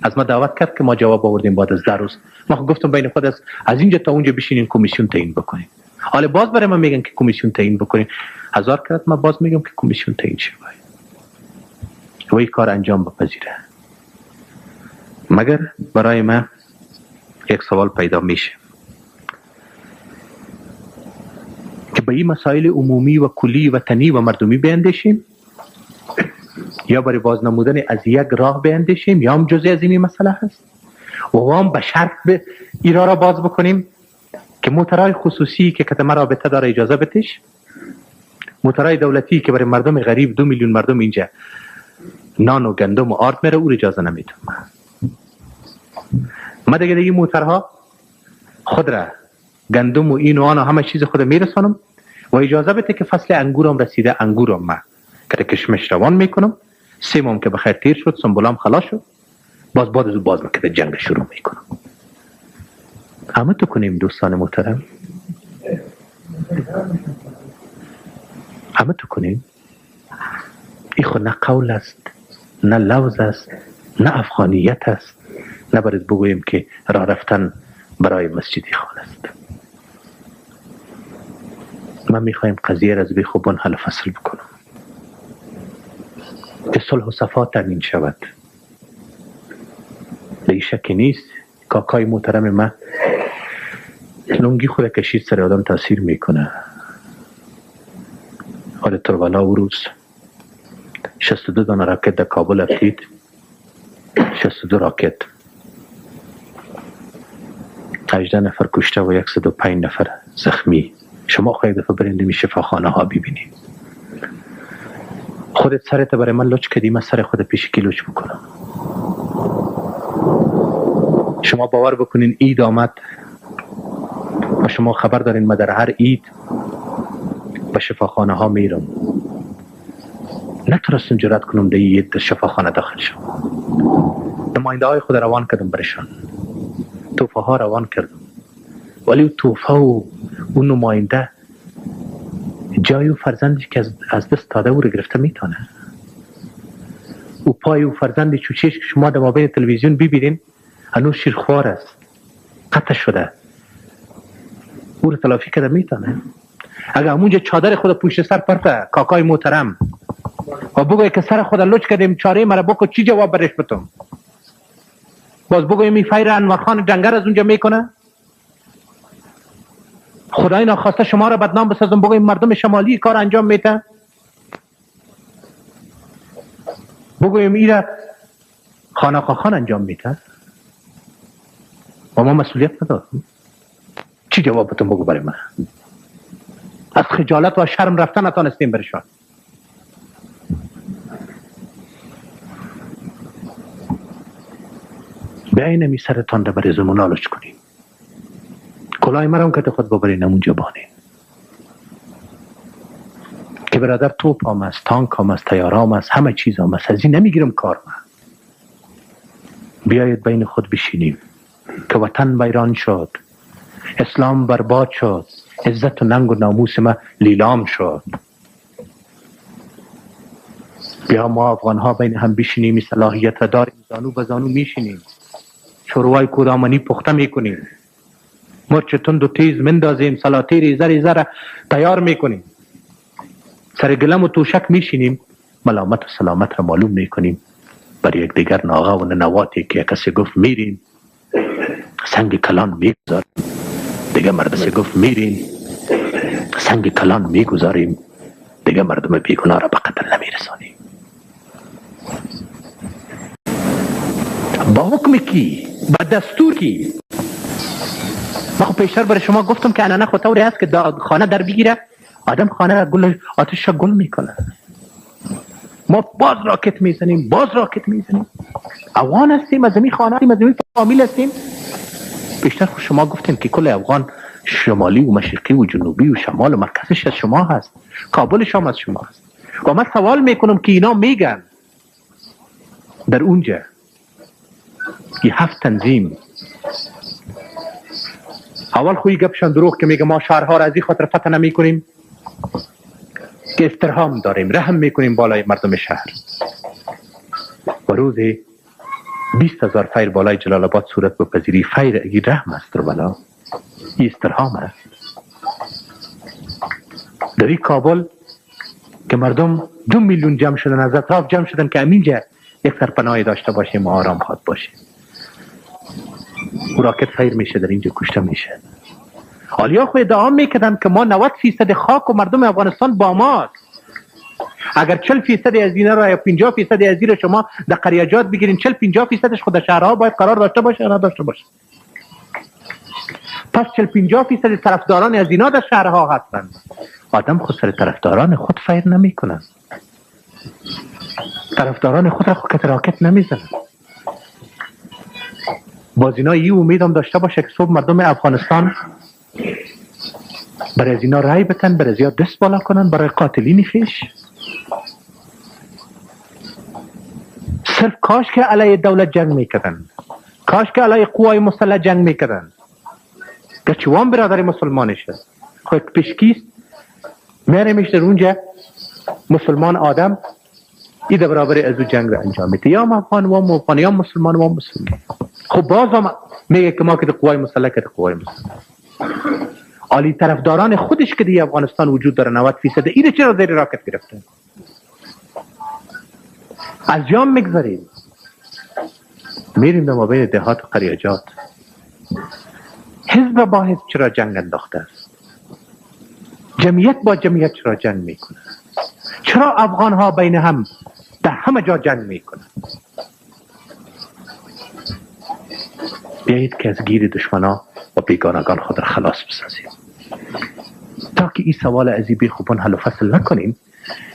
از ما دعوت کرد که ما جواب آوردیم بعد از 10 روز. ما گفتم بین خود از اینجا تا اونجا بشینین کمیسیون تعیین بکنین. حالا باز برای من میگن که کمیسیون تعیین بکنین. 1000 کرد ما باز میگم که کمیسیون تعیین شه و این کار انجام بپذیره. مگر برای من یک سوال پیدا میشه که به این مسائل عمومی و کلی و وطنی و مردمی بیندیشیم یا برای بازنمودن از یک راه بیندیشیم یا هم جزئی از این مسئله هست و هم به شرط به ایرا را باز بکنیم که موترهای خصوصی که کتمه رابطه داره اجازه بتش، موترهای دولتی که برای مردم غریب 2 میلیون مردم اینجا نان و گندم و آرد میره او اجازه نمیتونه. ما دیگه این موترها خود را گندم و این و آن و همه چیز خود میرسانم و اجازه بده که فصل انگورم رسیده، انگورم ما که کشمش روان میکنم، 3 ماه که بخیر تیر شد، سنبولام خلاص شد، باز از باز که جنگ شروع میکنم. همه تو کنیم دوستان محترم، همه تو کنیم. این خود نه قول است، نه لفظ است، نه افغانیت است، نه باید بگوییم که راه رفتن برای مسجدی خان است. من میخوایم قضیه را از بیخوبان حل فصل بکنم که صلح و صفا تامین شود. به شکی نیست کاکای محترم من لنگی خود کشید سر آدم تاثیر میکنه. حال تروالا او روز 62 دانه راکت در کابل افتید، 62 راکت، 18 نفر کشته و 105 نفر زخمی. شما خواهید دفعه برید می شفاخانه ها ببینید. خودت سرت برای من لچ کردی، من سر خود پیش کی لچ بکنم؟ شما باور بکنین عید آمد و شما خبر دارین من در هر عید به شفاخانه ها میرم. نتونستم جرأت کنم در عید در شفاخانه داخل شم. نماینده های خود روان کردم برشان، توفه ها روان کردم، ولی اون توفه و اون نماینده جای و فرزندی که از دست داده او رو گرفته میتونه. او پای او فرزندی چوچیش که شما در مابین تلویزیون ببینین هنوز شیرخوار است، قطع شده، او رو تلافی کرده میتونه. اگر همونجا چادر خود پوشت سر پرته کاکای محترم و بگوی که سر خود لچ کردیم چاره مرا بکن، چی جواب برش بتم؟ باز بگوی می فیر انور خان جنگر از اونجا میکنه؟ خدای ناخواسته شما را بدنام بسازم بگوی مردم شمالی کار انجام میده؟ بگویم ایره خان آقا خان انجام میده و ما مسئولیت نداریم. چی جواب بتون بگو برای من؟ از خجالت و شرم رفتن نتانستیم برشان. بیاین می سرتان را بر زمون آلوچ کنیم. کلاه مرا که خود ببرین اونجا بانین که برادر توپ هم است، تانک هم است، تیاره هم است، همه چیز هم است. از این نمیگیرم کار من. بیایید بین خود بشینیم که وطن ویران شد، اسلام برباد شد، عزت و ننگ و ناموس ما لیلام شد. بیا ما افغان ها بین هم بشینیم، صلاحیت را داریم، زانو به زانو میشینیم، شروعای کودامانی پخته میکنیم، مرچ تند و تیز مندازیم، سلاتیر زر تیار میکنیم، سر گلم و توشک میشینیم، ملامت و سلامت را معلوم میکنیم. بر یک دیگر ناغه و نواتی که کسی گفت میرین سنگ کلان میگذاریم، دیگه مردم گفت میرین سنگ کلان میگذاریم، دیگه مردم بیگناه را به قتل نمیرسانیم. با حکم کی؟ با دستور کی؟ ما خب پیشتر برای شما گفتم که انانه خود طوری هست که خانه در بگیره، آدم خانه را آتش را گل میکنه. ما باز راکت میزنیم، افغان هستیم، از این خانه هستیم، از این فامیل هستیم. پیشتر خود شما گفتیم که کل افغان شمالی و مشرقی و جنوبی و شمال و مرکزش از شما هست، کابلش هم از شما هست. و من سوال میکنم که اینا میگن در اونجا که 7 تنظیم اول خوی گپشان دروغ که میگه ما شهرها را از این خاطر فتح نمیکنیم که افترهام داریم، رحم میکنیم بالای مردم شهر. و روزی 20,000 فیر بالای جلال آباد صورت بپذیری، فیر اگی رحم است در بلا، این استرهام است. در این کابل که مردم 2 میلیون جمع شدن، از اطراف جمع شدن که امینجا یک سرپناهی داشته باشیم و آرام خواد باشیم. و راکت فیر میشه در اینجا کشته میشه. آلیا خو ادعا میکردن که ما 90% خاک و مردم افغانستان با ماست. اگر 40% از اینا را یا 50% از این شما در قریجات بگیرین، 40-50% خود شهرها باید قرار داشته باشه یا نداشته باشه. پس 40-50% طرفداران از اینا در شهرها هستند. آدم خود سر طرفداران خود فیر نمیکنن، طرفداران خود را خود راکت نمیزنن. باز اینا این امید هم داشته باشه که صبح مردم افغانستان برای از اینا رای بتن، برای از اینا دست بالا کنن برای قاتلین خیش. صرف کاش که علیه دولت جنگ میکردن، کاش که علیه قوای مسلح جنگ میکردن. گرچه برادر مسلمانشه خود پیشکیست میره میشه اونجا مسلمان آدم ای در برابر از او جنگ را انجام میده، یا افغان و افغان، یا مسلمان و مسلمان. خب باز هم میگه که ما که قوای مسلح که قوای مسلح. عالی طرفداران خودش که در افغانستان وجود داره 90%، اینه چرا زیر راکت گرفته؟ از جام میگذاریم میریم در مابین دهات و قریجات. حزب با حزب چرا جنگ انداخته است؟ جمعیت با جمعیت چرا جنگ میکنه؟ چرا افغان ها بین هم در همه جا جنگ میکنه؟ بیایید که از گیر دشمنا و بیگانگان خود را خلاص بسازیم. تا که این سوال عزیبی خوبان حل و فصل نکنیم،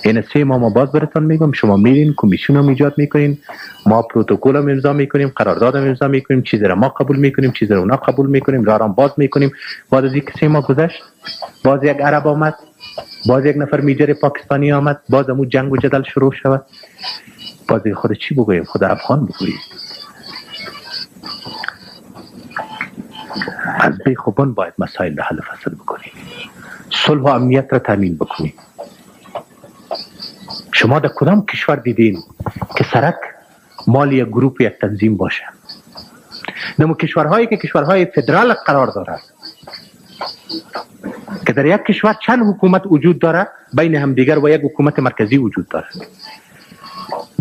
این 3 ماه ما باز براتون میگم، شما میرین کمیسیون هم ایجاد میکنین، ما پروتکل هم امضا میکنیم، قرارداد هم امضا میکنیم، چیزی را ما قبول میکنیم، چیزی را اونا قبول میکنیم، راه هم باز میکنیم. بعد از اینکه 3 ماه گذشت، باز یک عرب آمد، باز یک نفر میجر پاکستانی آمد، باز همون جنگ و جدل شروع شود. باز خود چی بگوییم؟ خود افغان بگوییم. از بی خوبان باید مسائل را حل و فصل بکنیم، صلح و امنیت را تامین بکنیم. شما در کدام کشور دیدین که سرک مال یک گروپ یک تنظیم باشه؟ نمو کشورهایی که کشورهای فدرال قرار داره، که در یک کشور چند حکومت وجود داره بین هم دیگر و یک حکومت مرکزی وجود داره.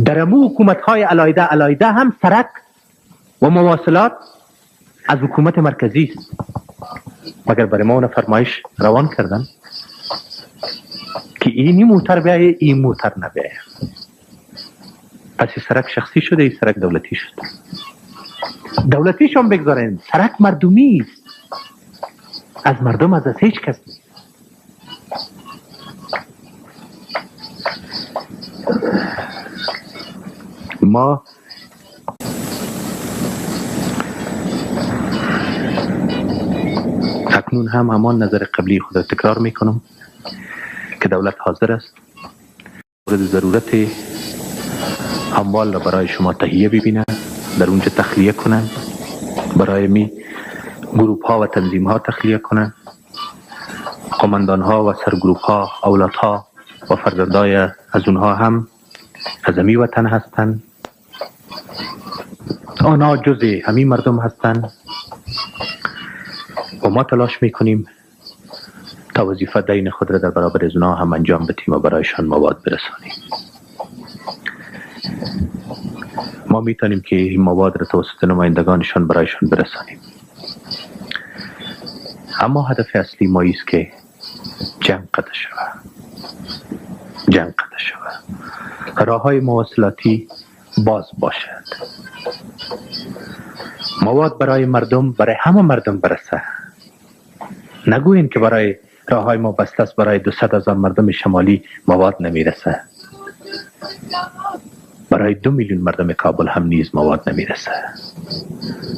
در امو حکومت های علایده هم سرک و مواصلات از حکومت مرکزی است. مگر برای ما اون فرمایش روان کردن که اینی موتر بیایه، این موتر نبیایه. پس این سرک شخصی شده، این سرک دولتی شده. دولتیش هم بگذارین، سرک مردمی است، از مردم، از هیچ کس نیست. ما اکنون هم همان نظر قبلی خود را تکرار میکنم که دولت حاضر است مورد ضرورت اموال را برای شما تهیه ببینند، در اونجا تخلیه کنند، برای می گروپ ها و تنظیم ها تخلیه کنند، قماندان ها و سرگروپ ها، اولاد ها و فرزندای از اونها هم از امی وطن هستند. آنها جزء همین مردم هستند و ما تلاش میکنیم تا وظیفه دین خود را در برابر از اونها هم انجام بدیم و برایشان مواد برسانیم. ما میتونیم که این مواد را توسط نمایندگانشان برایشان برسانیم، اما هدف اصلی ما است که جنگ قطع شود. جنگ قطع شود، راه های مواصلاتی باز باشد، مواد برای مردم، برای همه مردم برسه. نگوین که برای راه های ما بسته است، برای 200,000 مردم شمالی مواد نمیرسه، برای 2 میلیون مردم کابل هم نیز مواد نمیرسه،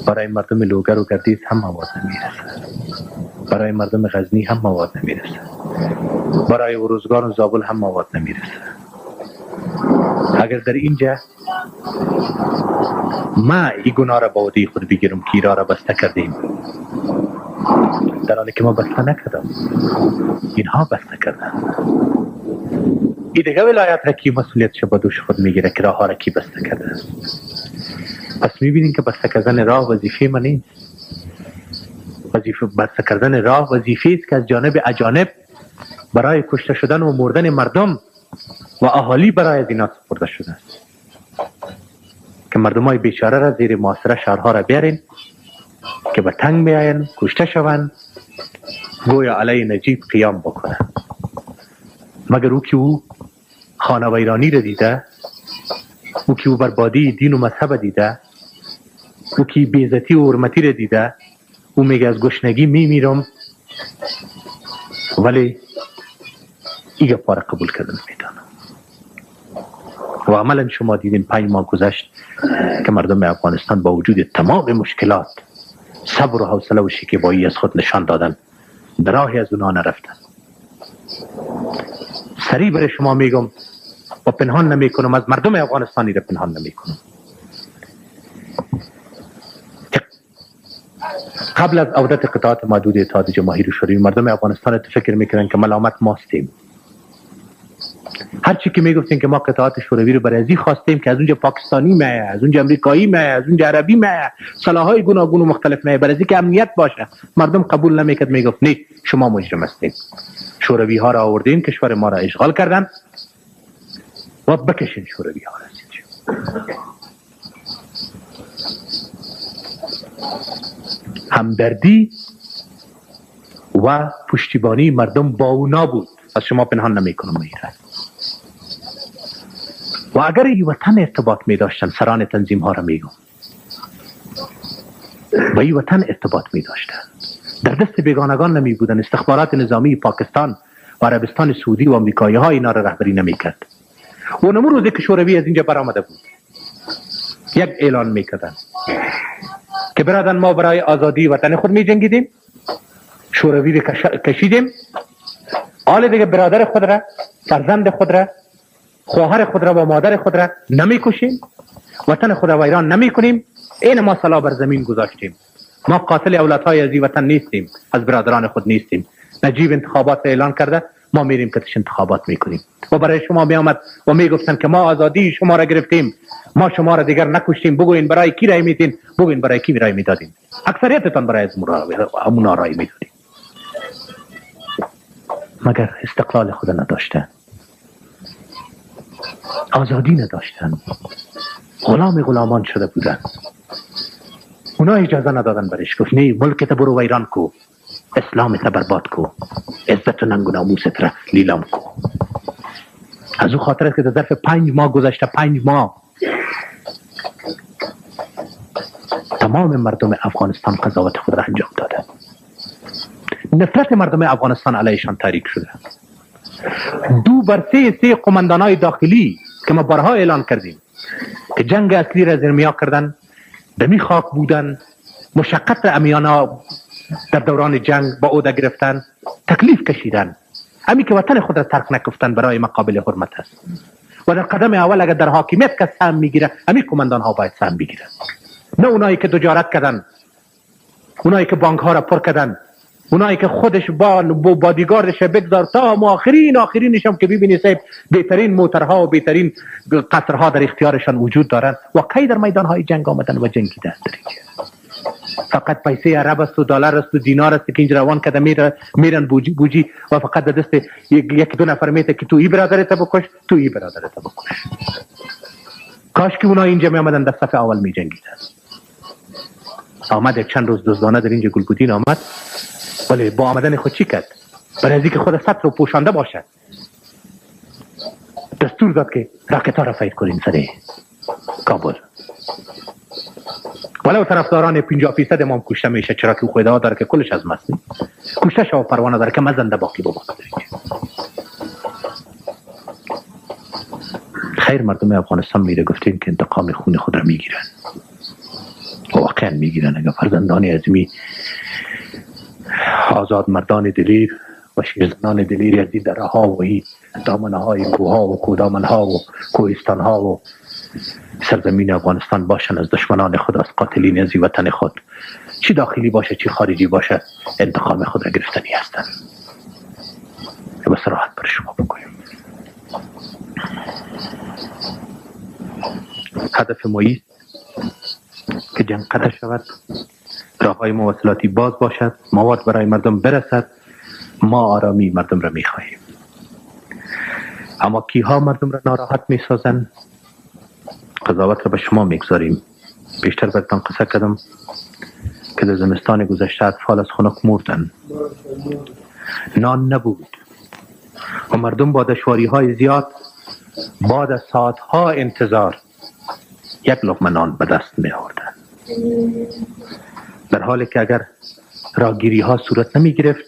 برای مردم لوگر و گردیز هم مواد نمیرسه، برای مردم غزنی هم مواد نمیرسه، برای ارزگان و زابل هم مواد نمیرسه. اگر در اینجا ما این گناه را با عهده خود بگیرم که ایران را بسته کردیم، در حالی که ما بسته نکردم، اینها بسته کردن. این دیگه ولایت را کی مسئولیتش با دوش خود میگیره که راه ها را کی بسته کرده. پس میبینین که بسته کردن راه وظیفه من نیست. بسته کردن راه وظیفه است که از جانب اجانب برای کشته شدن و مردن مردم و اهالی برای دینا سپرده شده است، که مردم های بیچاره را زیر محاصره شهرها را بیارین که به تنگ میاین، کشته شوند، گویا علیه نجیب قیام بکنن. مگر او که او خانه ویرانی را دیده، او که او بربادی دین و مذهب دیده، او که بیعزتی و حرمتی را دیده، او میگه از گشنگی میمیرم، ولی این گپا را قبول کردن میتونم. و عملا شما دیدین 5 ماه گذشت که مردم افغانستان با وجود تمام مشکلات صبر و حوصله و شکیبایی از خود نشان دادن، در راهی از اونها نرفتن. سریع برای شما میگم و پنهان نمیکنم، از مردم افغانستانی را پنهان نمیکنم، قبل از عودت قطعات محدود اتحاد جماهیر شوروی مردم افغانستان فکر میکنن که ملامت ماستیم. هر چی که میگفتین که ما قطعات شوروی رو برای ازی خواستیم که از اونجا پاکستانی میه، از اونجا امریکایی میه، از اونجا عربی میه، سلاحهای گوناگون و مختلف میه، برای ازی که امنیت باشه، مردم قبول نمیکرد. میگفت نه، شما مجرم هستید، شوروی ها را آوردین کشور ما را اشغال کردن و بکشین شوروی ها را. همدردی و پشتیبانی مردم با اونا بود، از شما پنهان نمیکنم میره. و اگر این وطن ارتباط می داشتن، سران تنظیم ها را میگم، با این وطن ارتباط می داشتن، در دست بیگانگان نمی بودن. استخبارات نظامی پاکستان و عربستان سعودی و امریکایی ها اینا را رهبری نمی کرد. و نمو روزی که شوروی از اینجا برآمده بود، یک اعلان می کردن که برادران ما برای آزادی وطن خود می جنگیدیم، شوروی را کشیدیم، حال دیگه برادر خود را، فرزند خود را، خواهر خود را و مادر خود را نمی کشیم، وطن خود را ویران نمی کنیم. این ما سلا بر زمین گذاشتیم. ما قاتل اولادهای از این وطن نیستیم، از برادران خود نیستیم. نجیب انتخابات اعلان کرده، ما میریم که تش انتخابات میکنیم. و برای شما می آمد و میگفتن که ما آزادی شما را گرفتیم، ما شما را دیگر نکشتیم، بگوین برای کی رای میدین، بگوین برای کی رای میدادین. اکثریتتان برای همون رای میدادین. مگر استقلال خود نداشتن، آزادی نداشتن، غلامان شده بودن. اونا اجازه ندادن برش، گفت نه، ملکت برو ویران کو، اسلامت برباد کو، عزت و ننگ و ناموست را لیلام کو. از او خاطر است که در ظرف 5 ماه گذشته، 5 ماه تمام مردم افغانستان قضاوت خود را انجام داده. نفرت مردم افغانستان علیشان تحریک شده. 2/3 قماندانای داخلی که ما بارها اعلان کردیم که جنگ اصلی را زیر میا کردن، دمی خاک بودن، مشقت امیانا در دوران جنگ با عهده گرفتن، تکلیف کشیدن. همین که وطن خود را ترک نکفتن برای مقابل حرمت است. و در قدم اول اگر در حاکمیت که سهم میگیره، همین کماندان ها باید سهم بگیرن، نه اونایی که تجارت کردن، اونایی که بانک ها را پر کردن، اونایی که خودش با بادیگاردش بگذار تا آخرینش هم که ببینی صاحب بهترین موترها و بهترین قصرها در اختیارشان وجود دارن و کی در میدان های جنگ آمدن و جنگیدن. فقط پیسه عرب است و دلار است و دینار است که اینجا روان کرده میرن بوجی و فقط در دست یک دو نفر میته که تو ای برادرت بکش، تو ای برادرت بکش. کاش که اونا اینجا می آمدن در صف اول می جنگیدن. آمد یک چند روز دزدانه در اینجا گلگودین آمد، ولی با آمدن خود چی کرد؟ برای از اینکه خود سطر رو پوشانده باشد دستور داد که راکت ها را فیض کنین سر کابل. ولو طرفداران 50% امام کشته میشه، چرا که خدا داره که کلش از مستی کشته شو پروانه داره که مزنده باقی بمانه. خیر مردم افغانستان میره گفتیم که انتقام خون خود را میگیرن، واقعا میگیرن. اگر فرزندان عظیمی آزاد مردان دلیر و شیرزنان دلیری از این دره ها و این دامنه های کوه ها و کودامن ها و کوهستان ها و سرزمین افغانستان باشن، از دشمنان خود، از قاتلین از وطن خود، چی داخلی باشه چی خارجی باشه، انتقام خود را گرفتنی هستن. به صراحت بر شما بگویم هدف ما است که جنگ قطع شود، راه های مواصلاتی باز باشد، مواد برای مردم برسد. ما آرامی مردم را میخواهیم، اما کیها مردم را ناراحت میسازن قضاوت را به شما میگذاریم. بیشتر براتون قصه کردم که در زمستان گذشته اطفال از خنک مردن، نان نبود و مردم با دشواری های زیاد بعد از ساعت ها انتظار یک لقمه نان به دست می آوردن، در حالی که اگر راهگیری ها صورت نمی گرفت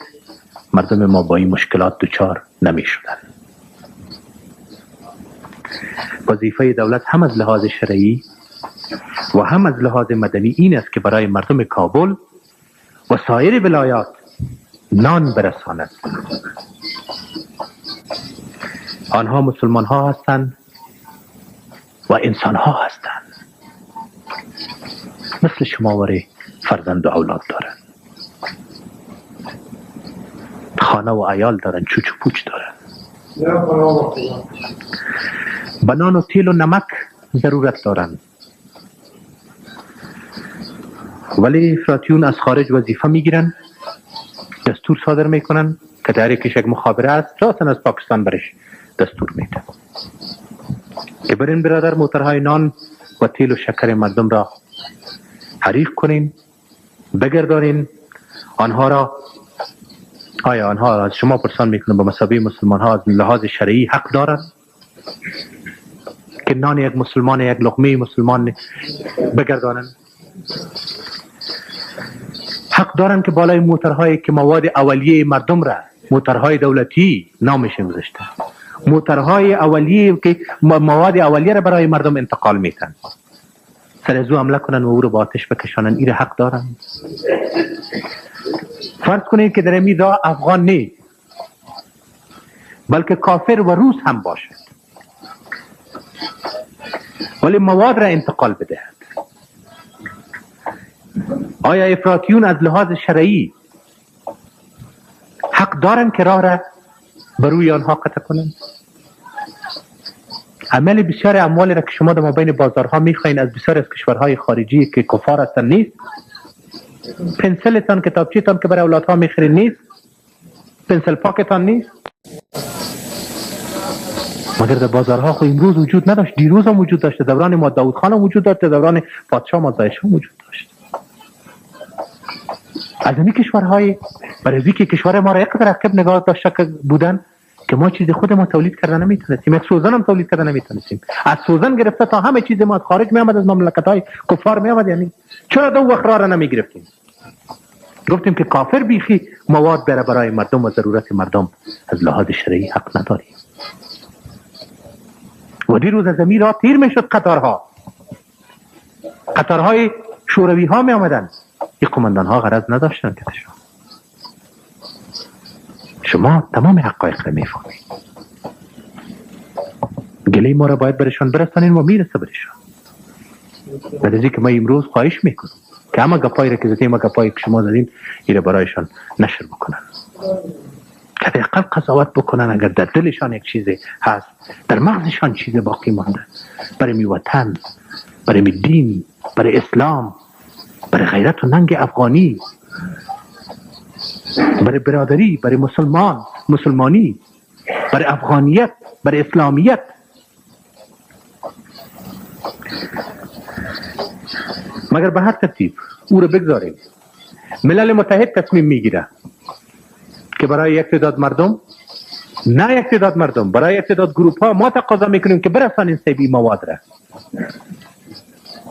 مردم ما با این مشکلات دچار نمی شدن. وظیفه دولت هم از لحاظ شرعی و هم از لحاظ مدنی این است که برای مردم کابل و سایر ولایات نان برساند. آنها مسلمان ها هستند و انسان ها هستند، مثل شما وری فرزند و اولاد دارن، خانه و عیال دارن، چوچ و پوچ دارن. بنان و تیل و نمک ضرورت دارن، ولی افراطیون از خارج وظیفه میگیرن، دستور صادر میکنن که در یکیش یک مخابره است، راسن از پاکستان برش دستور میده که برین برادر موترهای نان و تیل و شکر مردم را حریق کنین، بگردارین. آنها از شما پرسان میکنن به مثابه مسلمان ها از لحاظ شرعی حق دارن که نان یک مسلمان، یک لقمه مسلمان بگردانن؟ حق دارن که بالای موترهایی که مواد اولیه مردم را، موترهای دولتی نامش گذاشته، موترهای اولیه که مواد اولیه را برای مردم انتقال میتن، سر از او حمله کنن و او رو با آتش بکشانن؟ این حق دارن؟ فرض کنید که در امیدا افغان نیست بلکه کافر و روس هم باشد، ولی مواد را انتقال بدهد. آیا افراطیون از لحاظ شرعی حق دارن که راه را بروی آنها قطع کنن؟ عمل بسیار اموالی را که شما در مابین بازارها میخواین از بسیار از کشورهای خارجی که کفار هستن نیست. پنسلتان، کتابچه‌تان که برای اولادها میخرین نیست، پنسل پاکتان نیست. مگر در بازارها خو امروز وجود نداشت، دیروز هم وجود داشته، دوران ما داود خان هم وجود داشته، دوران پادشاه مازدایش هم وجود داشت. از این کشورهای برای اینکه کشور ما را یک رقیب نگاه داشته بودن که ما چیز خود ما تولید کردن نمیتونستیم، یک سوزن هم تولید کردن نمیتونستیم. از سوزن گرفته تا همه چیز ما از خارج میامد، از مملکت‌های کفار میامد. یعنی چرا دو وقت را نمیگرفتیم؟ گفتیم که کافر بیخی مواد برای مردم و ضرورت مردم از لحاظ شرعی حق نداریم. و دیروز از زمین را تیر میشد، قطارهای شوروی ها می آمدن، این قماندان ها غرض نداشتن که شما تمام حقایق رو میفهمید. گله ما را باید برشان برسانین و میرسه برشان. بعد از اینکه ما امروز خواهش میکنم که همه گپایی را که زدیم، گپایی که شما زدین، این برایشان نشر بکنن، که حداقل قضاوت بکنن. اگر در دلشان یک چیزی هست، در مغزشان چیزی باقی مانده برای می وطن، برای می دین، برای اسلام، برای غیرت و ننگ افغانی، برای برادری، برای مسلمانی، برای افغانیت، برای اسلامیت، مگر به هر ترتیب او رو بگذاریم. ملل متحد تصمیم میگیره که برای یک تعداد مردم، نه یک تعداد مردم، برای یک تعداد گروپ ها ما تقاضا میکنیم که برسانین سیبی مواد را.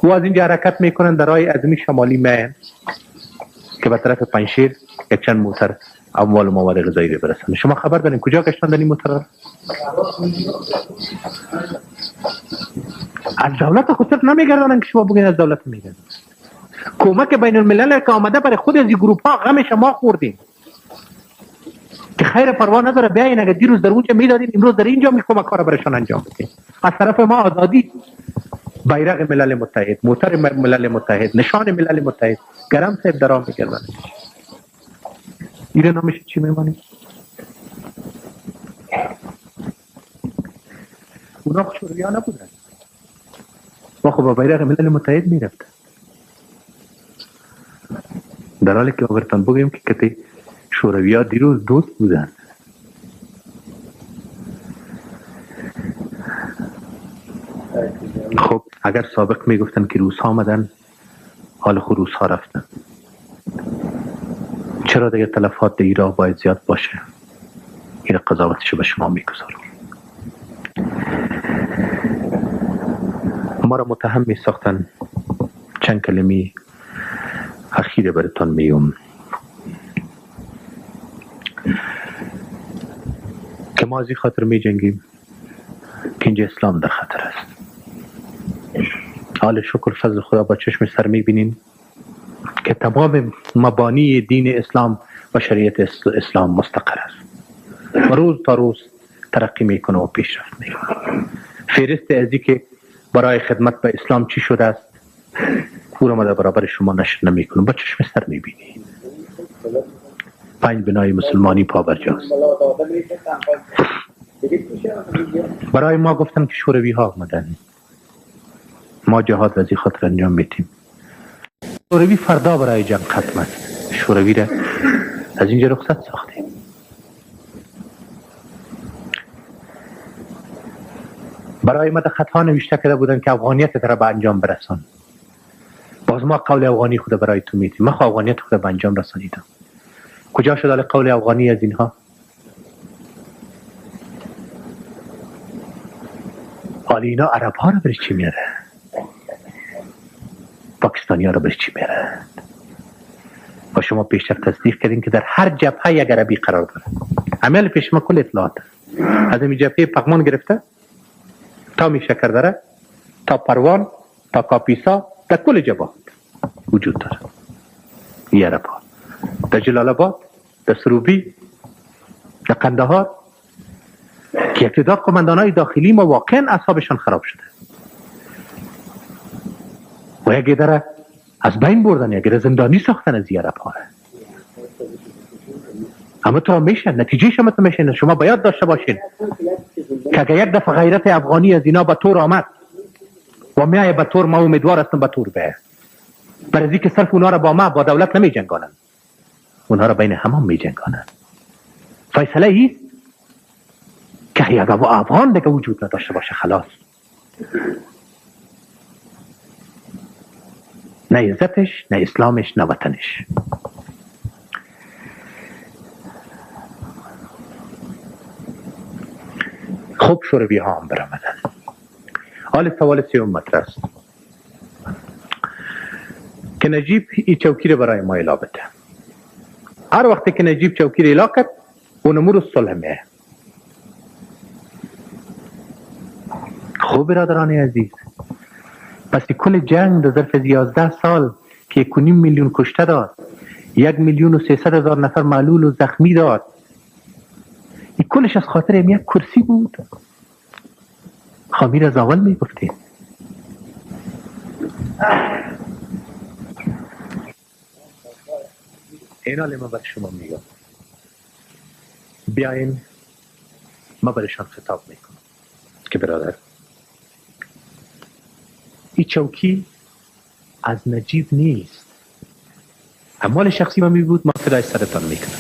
و از اینجا حرکت میکنن در راه عظمی شمالی مین که به طرف پنشیر یک چند موتر اموال و مواد غذایی برسن. شما خبر دارین کجا گشتن این موتر را؟ از دولت خود صرف نمیگردانن که شما بگین از دولت میگردن. کمک بین الملل که آمده برای خود از این گروپ ها غم شما خوردیم که خیر پروا نداره. بیاین اگر دیروز در اونجا میدادین، امروز در اینجا کمک ها را برشان انجام بدین. از طرف ما آزادی، بیرق ملل متحد، موتر ملل متحد، نشان ملل متحد، گرم صاحب درام میگردن. ایره نامش چی میمانی؟ اونا شوروی ها نبودن، ما خب با بیرق ملل متحد میرفتن. در حالی که اگرتان بگیم که کتی شوروی ها دیروز دوست بودن. خب اگر سابق میگفتن که روس ها آمدن، حال خود روس ها رفتن، چرا دیگه تلفات در ایران باید زیاد باشه؟ این قضاوتشو به شما میگذارم. ما را متهم می ساختن. چند کلمی اخیره براتون میگم که ما از این خاطر می جنگیم که اینجا اسلام در خطر است. حال شکر فضل خدا با چشم سر می بینین که تمام مبانی دین اسلام و شریعت اسلام مستقر است و روز تا روز ترقی میکنه و پیشرفت میکنه. فهرست ازی که برای خدمت به اسلام چی شده است او را ما در برابر شما نشر نمیکنم، با چشم سر میبینی. 5 بنای مسلمانی پابرجاست. برای ما گفتن که شوروی ها آمدن، ما جهاد رزی خاطر انجام میتیم. شوروی فردا برای جنگ ختم است. شوروی را از اینجا رخصت ساختیم. برای ما خطا نوشته کرده بودن که افغانیت را به انجام برسان. باز ما قول افغانی خود برای تو میتیم. ما افغانیت خود به انجام رسانیدم. کجا شد قول افغانی از اینها؟ حالا اینا عرب ها را برای چی میاره؟ پاکستانی ها را برای چی میاره؟ و شما پیشتر تصدیق کردین که در هر جبهه یک عربی قرار داره. عمل پیش ما کل اطلاعات از این جبهه پغمان گرفته تا میشکر داره، تا پروان، تا کاپیسا، در کل جبهات وجود داره. این عرب ها در جلال آباد، در سروبی، در قندهار که یک تعداد قماندانای داخلی ما واقعا اعصابشان خراب شده و یک اداره از بین بردن، یک زندانی ساختن از این عرب ها. اما تو میشه نتیجه شما تو میشه. شما باید داشته باشین که اگر یک دفعه غیرت افغانی از اینا به طور آمد و میای به طور، ما امیدوار هستم به طور به برای که صرف اونا را با دولت نمی جنگانن، اونها را بین همه می جنگانن. فیصله ایست که یک افغان دیگه وجود نداشته باشه. خلاص نه عزتش، نه اسلامش، نه وطنش. خب شوروی ها هم برآمدن. حال سوال سیوم مطرح است که نجیب این چوکی رو برای ما اعلا بده. هر وقتی که نجیب چوکی رو اعلا کرد اون امور صلح میه. خب برادران عزیز، پس کل جنگ در ظرف 11 سال که 1.5 میلیون کشته داد، 1,300,000 نفر معلول و زخمی داد. این کلش از خاطر یک کرسی بود. خامیر از اول میگفتیم. این حالی من برای شما میگم، بیاین ما برایشان خطاب میکنم که برادر این چوکی از نجیب نیست، مال شخصی من می بود، ما فدای سرتان میکنم.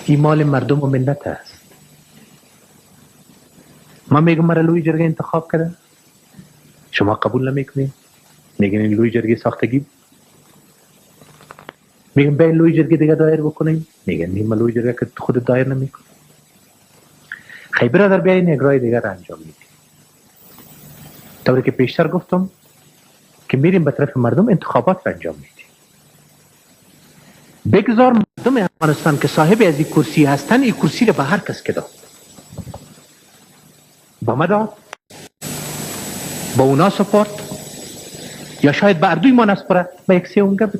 این مال مردم و ملت است. من میگم مرا لوی جرگه انتخاب کرده، شما قبول نمیکنید، میگن این لوی جرگه ساختگی. میگن بین لوی جرگه دیگه دایر بکنیم، میگن نیم لوی جرگه که خود دایر نمیکنه. خیلی برادر بیاین یک راه دیگر انجام میدیم. طوری که پیشتر گفتم که میریم به طرف مردم انتخابات را انجام میدیم. بگذار مردم افغانستان که صاحب از این کرسی هستن این کرسی را به هر کس که داد، با ما داد، با اونا سپورت، یا شاید به اردوی ما نسپره به یک سومگه بده.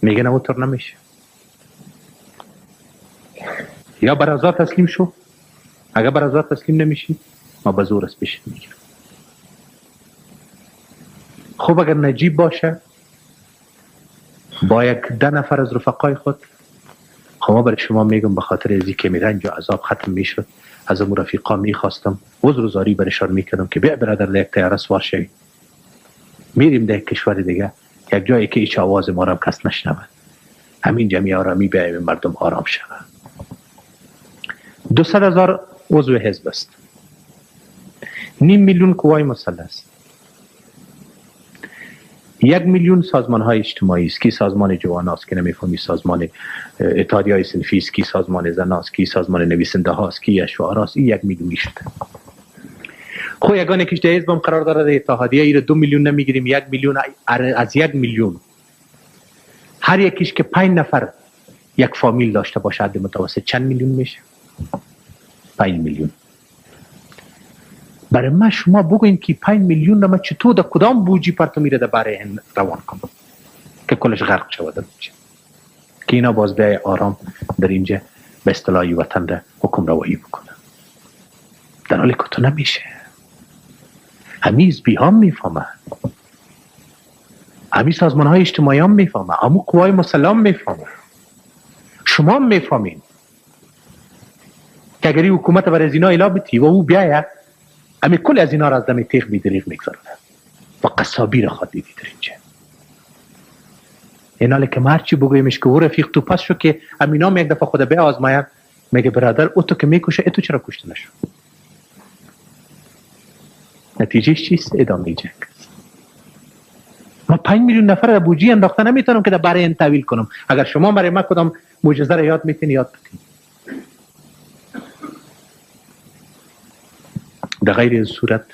میگن اوتر نمیشه، یا بر آزاد تسلیم شو. اگر بر آزاد تسلیم نمیشی ما به زور از پیش میگیرم. خب اگر نجیب باشه با 10 نفر از رفقای خود، خب ما برای شما میگم به خاطر ازی که رنج و عذاب ختم میشد، از امو رفیقا میخواستم عذر و زاری برشان میکردم که بیا برادر در یک تیاره سوار شوید، میریم در یک کشور دیگه، یک جایی که هیچ آواز ما را کس نشنود، همین جمعی آرامی بیایم مردم آرام شود. 200,000 عضو حزب است، 500,000 قوای مسلح است، 1,000,000 سازمان های اجتماعی است، کی سازمان جوان است که نمیفهمی، سازمان اتحادیه صنفی است، کی سازمان زن است، کی سازمان نویسنده هاست، کی اشعار است. این 1,000,000 شده. خو یگانه کش در حزبم قرار داره در اتحادیه ای 2 میلیون نمیگیریم، 1 میلیون از 1 میلیون هر یکیش که 5 نفر یک فامیل داشته باشه حد متوسط چند میلیون میشه؟ 5 میلیون. برای ما شما بگوین که 5 میلیون ما چطور در کدام بوجی پرتو میره در برای این روان کنم که کلش غرق شود میشه که اینا باز بیای آرام در اینجا به اصطلاح وطن را حکم روایی بکنن، در حالی که تو نمیشه. همین حزبی هم میفهمن، همین سازمان های اجتماعی هم میفهمن، همون قوای مسلح میفهمن، شما هم میفهمین که اگر این حکومت برای از اینا اعلا بتی و او بیاید همین کل از اینا را از دم تیغ بیدریغ میگذارن و قصابی را خواد دیدی در اینجا. این حاله که ما هرچی بگویمش که او رفیق تو پس شو که همین هم یک دفعه خود بیا آزماید، میگه برادر او تو که میکشه اتو چرا کشته نشو؟ نتیجهش چیست؟ ادامه جنگ. ما 5 میلیون نفر بودجه انداخته نمیتونم که در برای این تحویل کنم. اگر شما برای ما کدام معجزه را یاد میتونی یاد بکنید. در غیر این صورت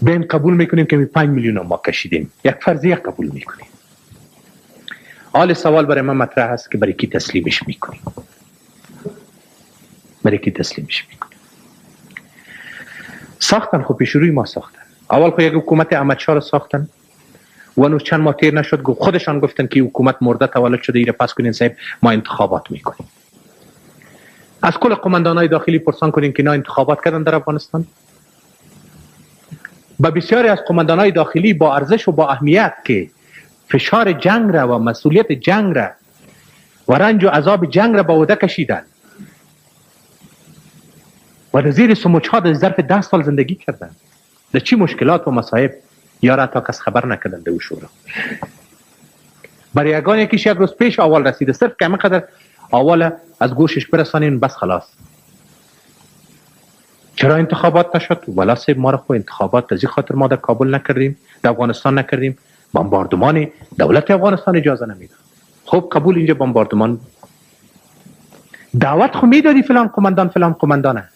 بین قبول میکنیم که 5 میلیون ما کشیدیم، یک فرضیه قبول میکنیم. حال سوال برای من مطرح است که برای کی تسلیمش میکنیم؟ برای کی تسلیمش میکنیم؟ ساختن خب پیش روی ما ساختن. اول خب یک حکومت احمدشاه را ساختن و اون چند ماه تیر نشد خودشان گفتن که حکومت مرده تولد شده ایره پس کنین صاحب ما انتخابات میکنیم. از کل قماندانای داخلی پرسان کنین که اینا انتخابات کردن در افغانستان؟ با بسیاری از قماندانای داخلی با ارزش و با اهمیت که فشار جنگ را و مسئولیت جنگ را و رنج و عذاب جنگ را با عهده کشیدن و در زیر سموچها در ظرف 10 سال زندگی کردن، در چی مشکلات و مصائب یارا تا کس خبر نکردن در او شورا. برای یگان یکیش یک روز پیش اول رسیده، صرف که همینقدر اول از گوشش برسانین بس خلاص. چرا انتخابات نشد؟ والا صاحب ما را خو انتخابات از این خاطر ما در کابل نکردیم، در افغانستان نکردیم، بمباردمان دولت افغانستان اجازه نمیده. خب قبول، اینجا بمباردمان دعوت خو میدادی فلان قماندانه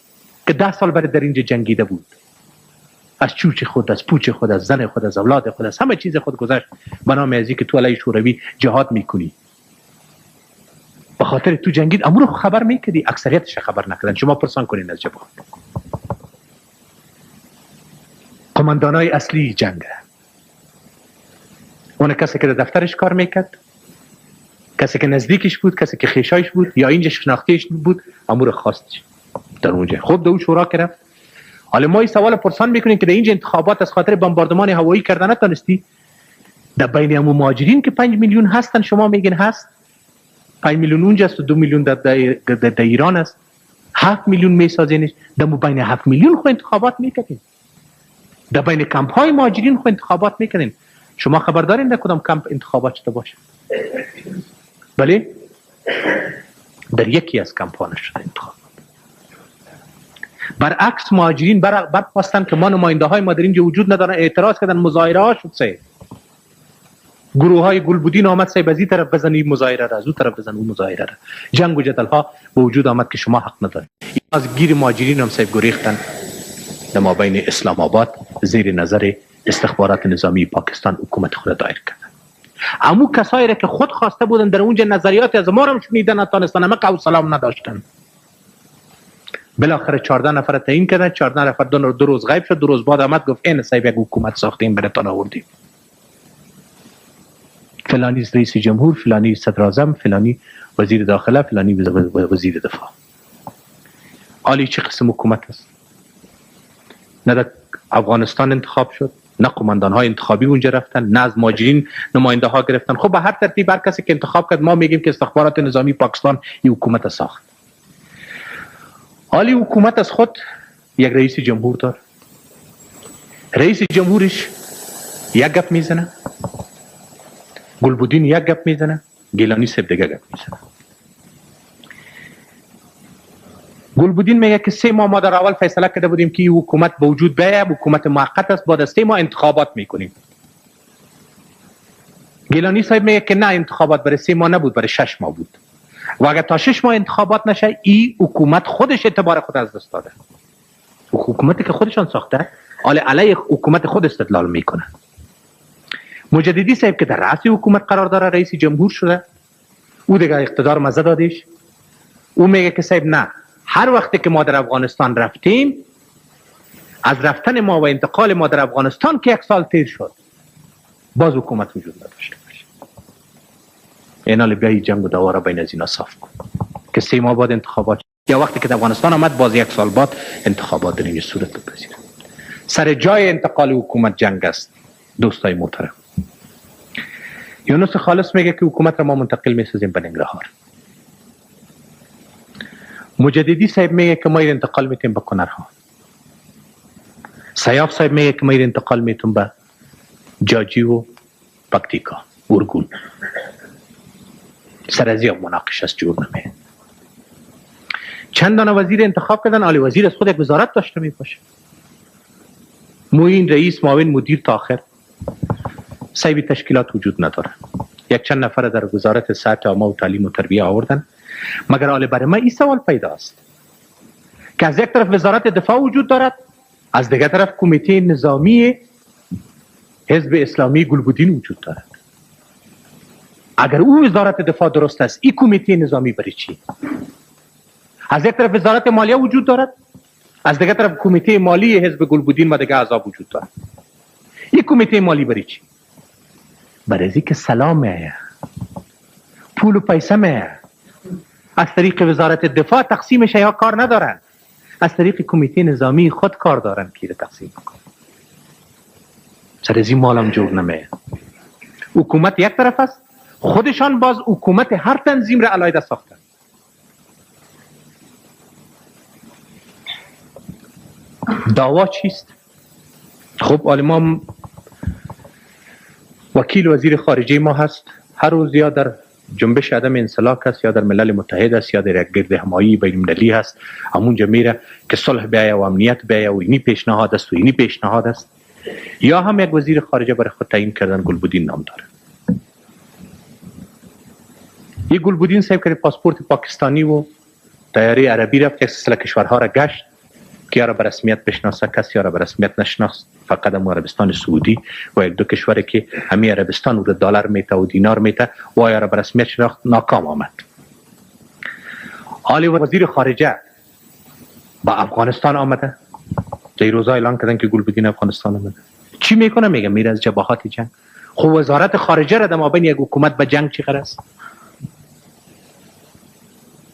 که 10 سال برای در اینجا جنگیده بود، از چوچ خود، از پوچ خود، از زن خود، از اولاد خود، از همه چیز خود گذشت به نام ازی که تو علیه شوروی جهاد میکنی. به خاطر تو جنگید امور خبر میکردی، اکثریتش خبر نکردن. شما پرسان کنین از جبهات. قماندانای اصلی جنگ. اون کسی که در دفترش کار میکرد، کسی که نزدیکش بود، کسی که خیشایش بود یا اینجا شناختیش بود، امور خواستش در اونجا خود دو شورا کرد. حالا ما این سوال پرسان میکنیم که در اینجا انتخابات از خاطر بمباردمان هوایی کردن نتونستی؟ در بین همون مهاجرین که 5 میلیون هستن شما میگین هست، 5 میلیون اونجا است و 2 میلیون در ایران است، 7 میلیون میسازینش. در بین 7 میلیون خو انتخابات میکنین، در بین کمپ های مهاجرین خو انتخابات میکنین. شما خبر دارین در کدام کمپ انتخابات شده باشه؟ بله در یکی از کمپ ها نشده انتخابات. برعکس مهاجرین برخواستن که ما نماینده های ما در اینجا وجود ندارن، اعتراض کردن، مظاهره ها شد. سه گروه های گلبودین آمد سه از این طرف بزنی مظاهره را، از اون طرف بزن اون مظاهره را. جنگ و جدل ها به وجود آمد که شما حق ندارید. از گیر مهاجرین هم سه گریختن در مابین اسلام آباد زیر نظر استخبارات نظامی پاکستان حکومت خود دایر کردن. اما کسایی را که خود خواسته بودن در اونجا نظریات از ما هم شنیدن نتونستن، همه قول سلام نداشتن. بالاخره 14 نفر تعیین کردن، 14 نفر دو روز غیب شد، 2 روز بعد آمد گفت این صاحب یک حکومت ساختیم براتون آوردیم. فلانی رئیس جمهور، فلانی صدر اعظم، فلانی وزیر داخله، فلانی وزیر دفاع. عالی چه قسم حکومت است؟ نه در افغانستان انتخاب شد، نه قماندان های انتخابی اونجا رفتن، نه از مهاجرین نماینده ها گرفتن. خب به هر ترتیب هر کسی که انتخاب کرد ما میگیم که استخبارات نظامی پاکستان این حکومت ساخت. عالی حکومت از خود یک رئیس جمهور دار، رئیس جمهورش یک گپ میزنه، گلبودین یک گپ میزنه، گیلانی صاحب دیگه گپ میزنه. گلبودین میگه که 3 ماه ما در اول فیصله کرده بودیم که این حکومت به وجود بیاید، حکومت موقت است، بعد از 3 ماه انتخابات میکنیم. گیلانی صاحب میگه که نه، انتخابات برای 3 ماه نبود، برای 6 ماه بود و اگر تا 6 ماه انتخابات نشه این حکومت خودش اعتبار خود از دست داده. حکومتی که خودشان ساخته علیه حکومت خود استدلال میکنه. مجددی صاحب که در رأس حکومت قرار داره رئیس جمهور شده، او دیگه اقتدار مزه دادش. او میگه که صاحب نه، هر وقتی که ما در افغانستان رفتیم، از رفتن ما و انتقال ما در افغانستان که 1 سال تیر شد، باز حکومت وجود نداشته باشه. اینال بیایی جنگ و دواره بین از اینا صاف کن که 3 ماه بعد انتخابات یا وقتی که در افغانستان آمد باز 1 سال بعد انتخابات در این صورت بپذیره. سر جای انتقال حکومت جنگ است. دوستای محترم، یونس خالص میگه که حکومت را ما منتقل میسازیم به ننگرهار. مجددی صاحب میگه که ما انتقال میتیم به کنرها. سیاف صاحب میگه که ما انتقال میتیم به جاجی و پکتیکا، ارگون. سر از این مناقشه است، جور نمیه. چند دانه وزیر انتخاب کردن، عالی وزیر از خود یک وزارت داشته میباشه. معین، رئیس، معاون، مدیر تا آخر صاحب تشکیلات وجود نداره. یک چند نفر در وزارت صحت عامه و تعلیم و تربیه آوردن. مگر حالا برای ما این سوال پیدا است که از یک طرف وزارت دفاع وجود دارد، از دیگر طرف کمیته نظامی حزب اسلامی گلبودین وجود دارد. اگر او وزارت دفاع درست است، این کمیته نظامی برای چی؟ از یک طرف وزارت مالیه وجود دارد، از دیگر طرف کمیته مالی حزب گلبودین و دیگر اعضا وجود دارد. این کمیته مالی برای چی؟ برای اینکه سلام میآید، پول و پیسه میآید، از طریق وزارت دفاع تقسیمش یا کار ندارن، از طریق کمیته نظامی خود کار دارن که تقسیم کنن. سر از این مال هم جور نمیآید. حکومت یک طرف است، خودشان باز حکومت هر تنظیم را علیحده ساختن. دعوا چیست؟ خب ما وکیل وزیر خارجه ما هست، هر روز یا در جنبش عدم انسلاک است، یا در ملل متحد است، یا در یک گرد همایی بین المللی هست. همونجا میره که صلح بیاید و امنیت بیاید و اینی پیشنهاد است و اینی پیشنهاد است. یا هم یک وزیر خارجه برای خود تعیین کردن، گلبودین نام داره. یک گلبودین صاحب که پاسپورت پاکستانی و طیاره عربی رفت، یک سلسله کشورها را گشت که یارا به رسمیت بشناسه، کسی یارا به رسمیت نشناست، فقط هم عربستان سعودی و یک دو کشوری که همین عربستان و دلار میته و دینار میته و یارا به رسمیت شناخت، ناکام آمد. حالی وزیر خارجه با افغانستان آمده، در روزا اعلان کردن که گلبدین افغانستان میده. چی میکنه؟ میگه میره از جبهات جنگ. خب وزارت خارجه را در مابین یک حکومت به جنگ چی قرار است؟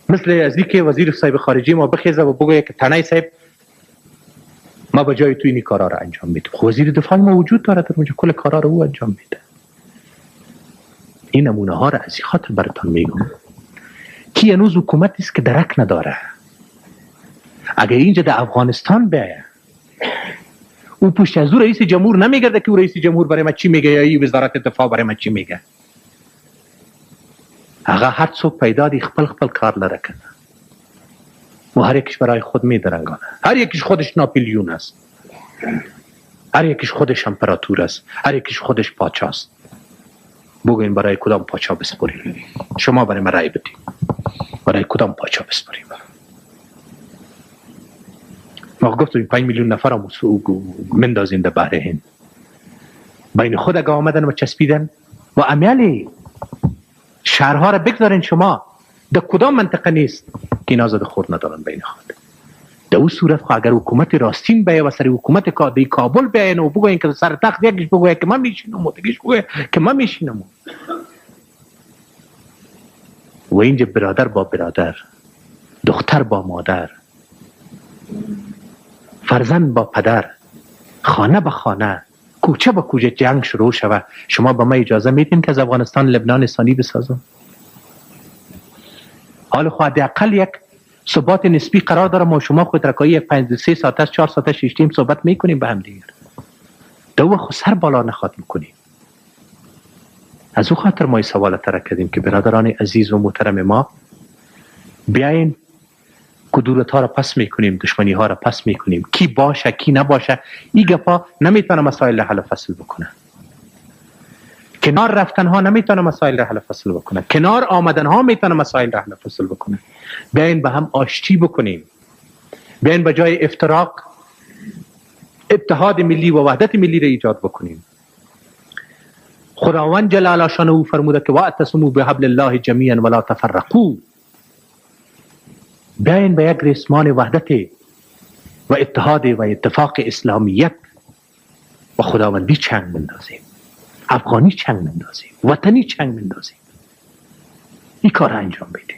مثل از اینکه وزیر صاحب خارجه ما بخیزه و بگه که تنای صاحب ما به جای تو این کارا را انجام میدم. خب وزیر دفاع ما وجود داره در اونجا، کل کارا رو او انجام میده. این نمونه ها را از این خاطر براتون میگم که هنوز حکومتی است که درک نداره. اگر اینجا در افغانستان بیایه او پشت از او رئیس جمهور نمیگرده که او رئیس جمهور برای ما چی میگه یا ای وزارت دفاع برای ما چی میگه. اگر هر څوک پیدا دی خپل کار لره کنه و هر یکیش برای خود میدرنگانه. هر یکیش خودش ناپلیون است، هر یکیش خودش امپراتور است، هر یکیش خودش پاچا است. بگوین برای کدام پاچا بسپریم؟ شما برای ما رای بدید برای کدام پاچا بسپریم. ما گفتیم 5 میلیون نفر هم مندازیم در بحر هند. بین خود اگه آمدن و چسبیدن و عملی شهرها را بگذارین شما در کدام منطقه نیست که این آزاد خورد ندارن بین خود. در اون صورت خواهد اگر حکومت راستین بیه و سر حکومت کابل بیاین و بگوین که سر تخت یکیش بگوین که من میشینم و دیگیش بگوین که من میشینم و اینجا برادر با برادر، دختر با مادر، فرزند با پدر، خانه به خانه، کوچه به کوچه جنگ شروع شود. شما به ما اجازه میدین که از افغانستان لبنان ثانی بسازم؟ حال خواهد اقل یک ثبات نسبی قرار داره. ما شما خود رکایی 3 ساعت 4 ساعت 6 تیم صحبت میکنیم به هم دیگر. دو خود سر بالا نخواد میکنیم. از او خاطر ما سوال ترک کردیم که برادران عزیز و محترم ما بیاین کدورت ها را پس میکنیم، دشمنی ها را پس میکنیم. کی باشه کی نباشه این گپا نمیتونه مسائل حل فصل بکنه. کنار رفتن ها نمیتونه مسائل حل فصل بکنه. کنار آمدن ها میتونه مسائل حل فصل بکنه. بیاین به هم آشتی بکنیم. بیاین به جای افتراق اتحاد ملی و وحدت ملی را ایجاد بکنیم. خداوند جلال شانه او فرموده که واعتصموا بحبل الله جمیعا ولا تفرقوا. بیاین به یک ریسمان وحدت و اتحاد و اتفاق اسلامیت و خداوندی چنگ بندازیم، افغانی چنگ بندازیم، وطنی چنگ بندازیم. این کار انجام بدیم.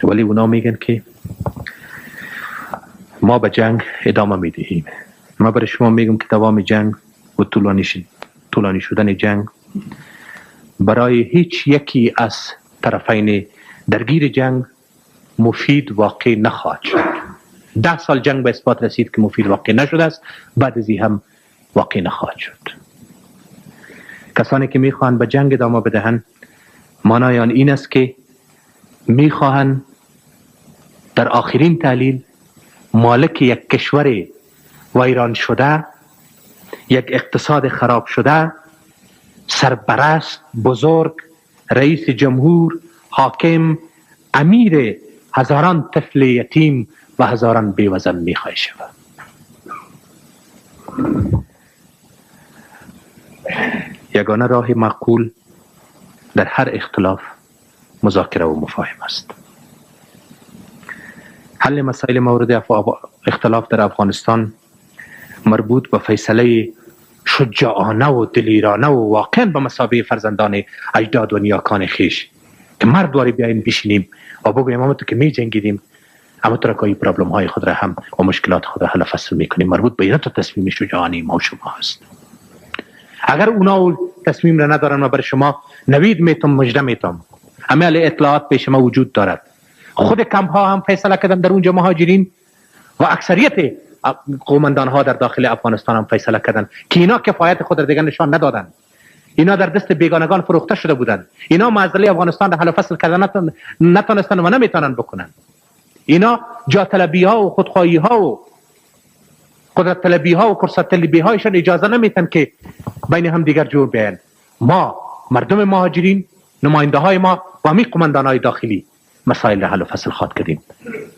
ولی اونا میگن که ما به جنگ ادامه میدهیم. ما برای شما میگم که دوام جنگ و طولانی شدن جنگ برای هیچ یکی از طرفین درگیر جنگ مفید واقع نخواهد شد. 10 سال جنگ به اثبات رسید که مفید واقع نشده است. بعد از این هم واقع نخواهد شد. کسانی که میخواهند به جنگ ادامه بدهند معنای آن این است که میخواهند در آخرین تحلیل مالک یک کشور ویران شده، یک اقتصاد خراب شده، سرپرست بزرگ، رئیس جمهور، حاکم، امیر هزاران طفل یتیم و هزاران بیوزن میخواه شود. یگانه راه معقول در هر اختلاف مذاکره و مفاهمه است. حل مسائل مورد اختلاف در افغانستان مربوط به فیصله شجاعانه و دلیرانه و واقعا به مثابه فرزندان اجداد و نیاکان خیش که مرد واری بیاین بشینیم و بگویم همونطور که می جنگیدیم همونطور که این پرابلم های خود را هم و مشکلات خود را حل فصل میکنیم. مربوط به این تصمیم شجاعانه ما و شما است. اگر اونا تصمیم را ندارن و برای شما نوید میتم مجده میتم، عمل اطلاعات پیش ما وجود دارد. خود کمپ ها هم فیصله کردن در اونجا مهاجرین و اکثریت قومندان ها در داخل افغانستان هم فیصله کردن که اینا کفایت خود را دیگر نشان ندادن. اینا در دست بیگانگان فروخته شده بودند. اینا معضله افغانستان را حل فصل کردن نتونستن و نمیتونن بکنن. اینا جا طلبی ها و خودخواهی ها و قدرت طلبی ها و فرصت طلبی هایشان اجازه نمیتن که بین هم دیگر جور بیان. ما مردم مهاجرین، نماینده های ما و همین قومندان های داخلی مسائل را حل فصل خواد کردیم.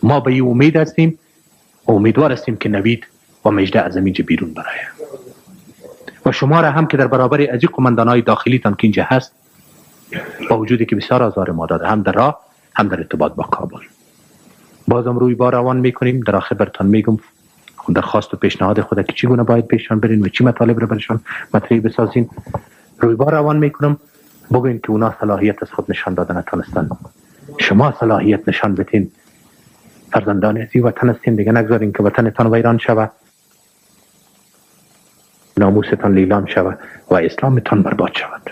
ما به این امید هستیم و امیدوار هستیم که نوید و مجده از اینجا بیرون برای و شما را هم که در برابر از این قومندان های داخلی تان که اینجا هست با وجودی که بسیار آزار ما داده هم در راه هم در ارتباط با کابل بازم روی بار روان میکنیم. در آخر برتان میگم درخواست و پیشنهاد خود که چگونه باید پیشان برین و چی مطالب رو برشان مطرح بسازین روی بار روان میکنم. بگوین که اونا صلاحیت از خود نشان دادن نتونستن، شما صلاحیت نشان بدین. فرزندان از این وطن هستین، دیگه نگذارین که وطنتان ویران شود، ناموستان لیلام شود و اسلامتان برباد شود.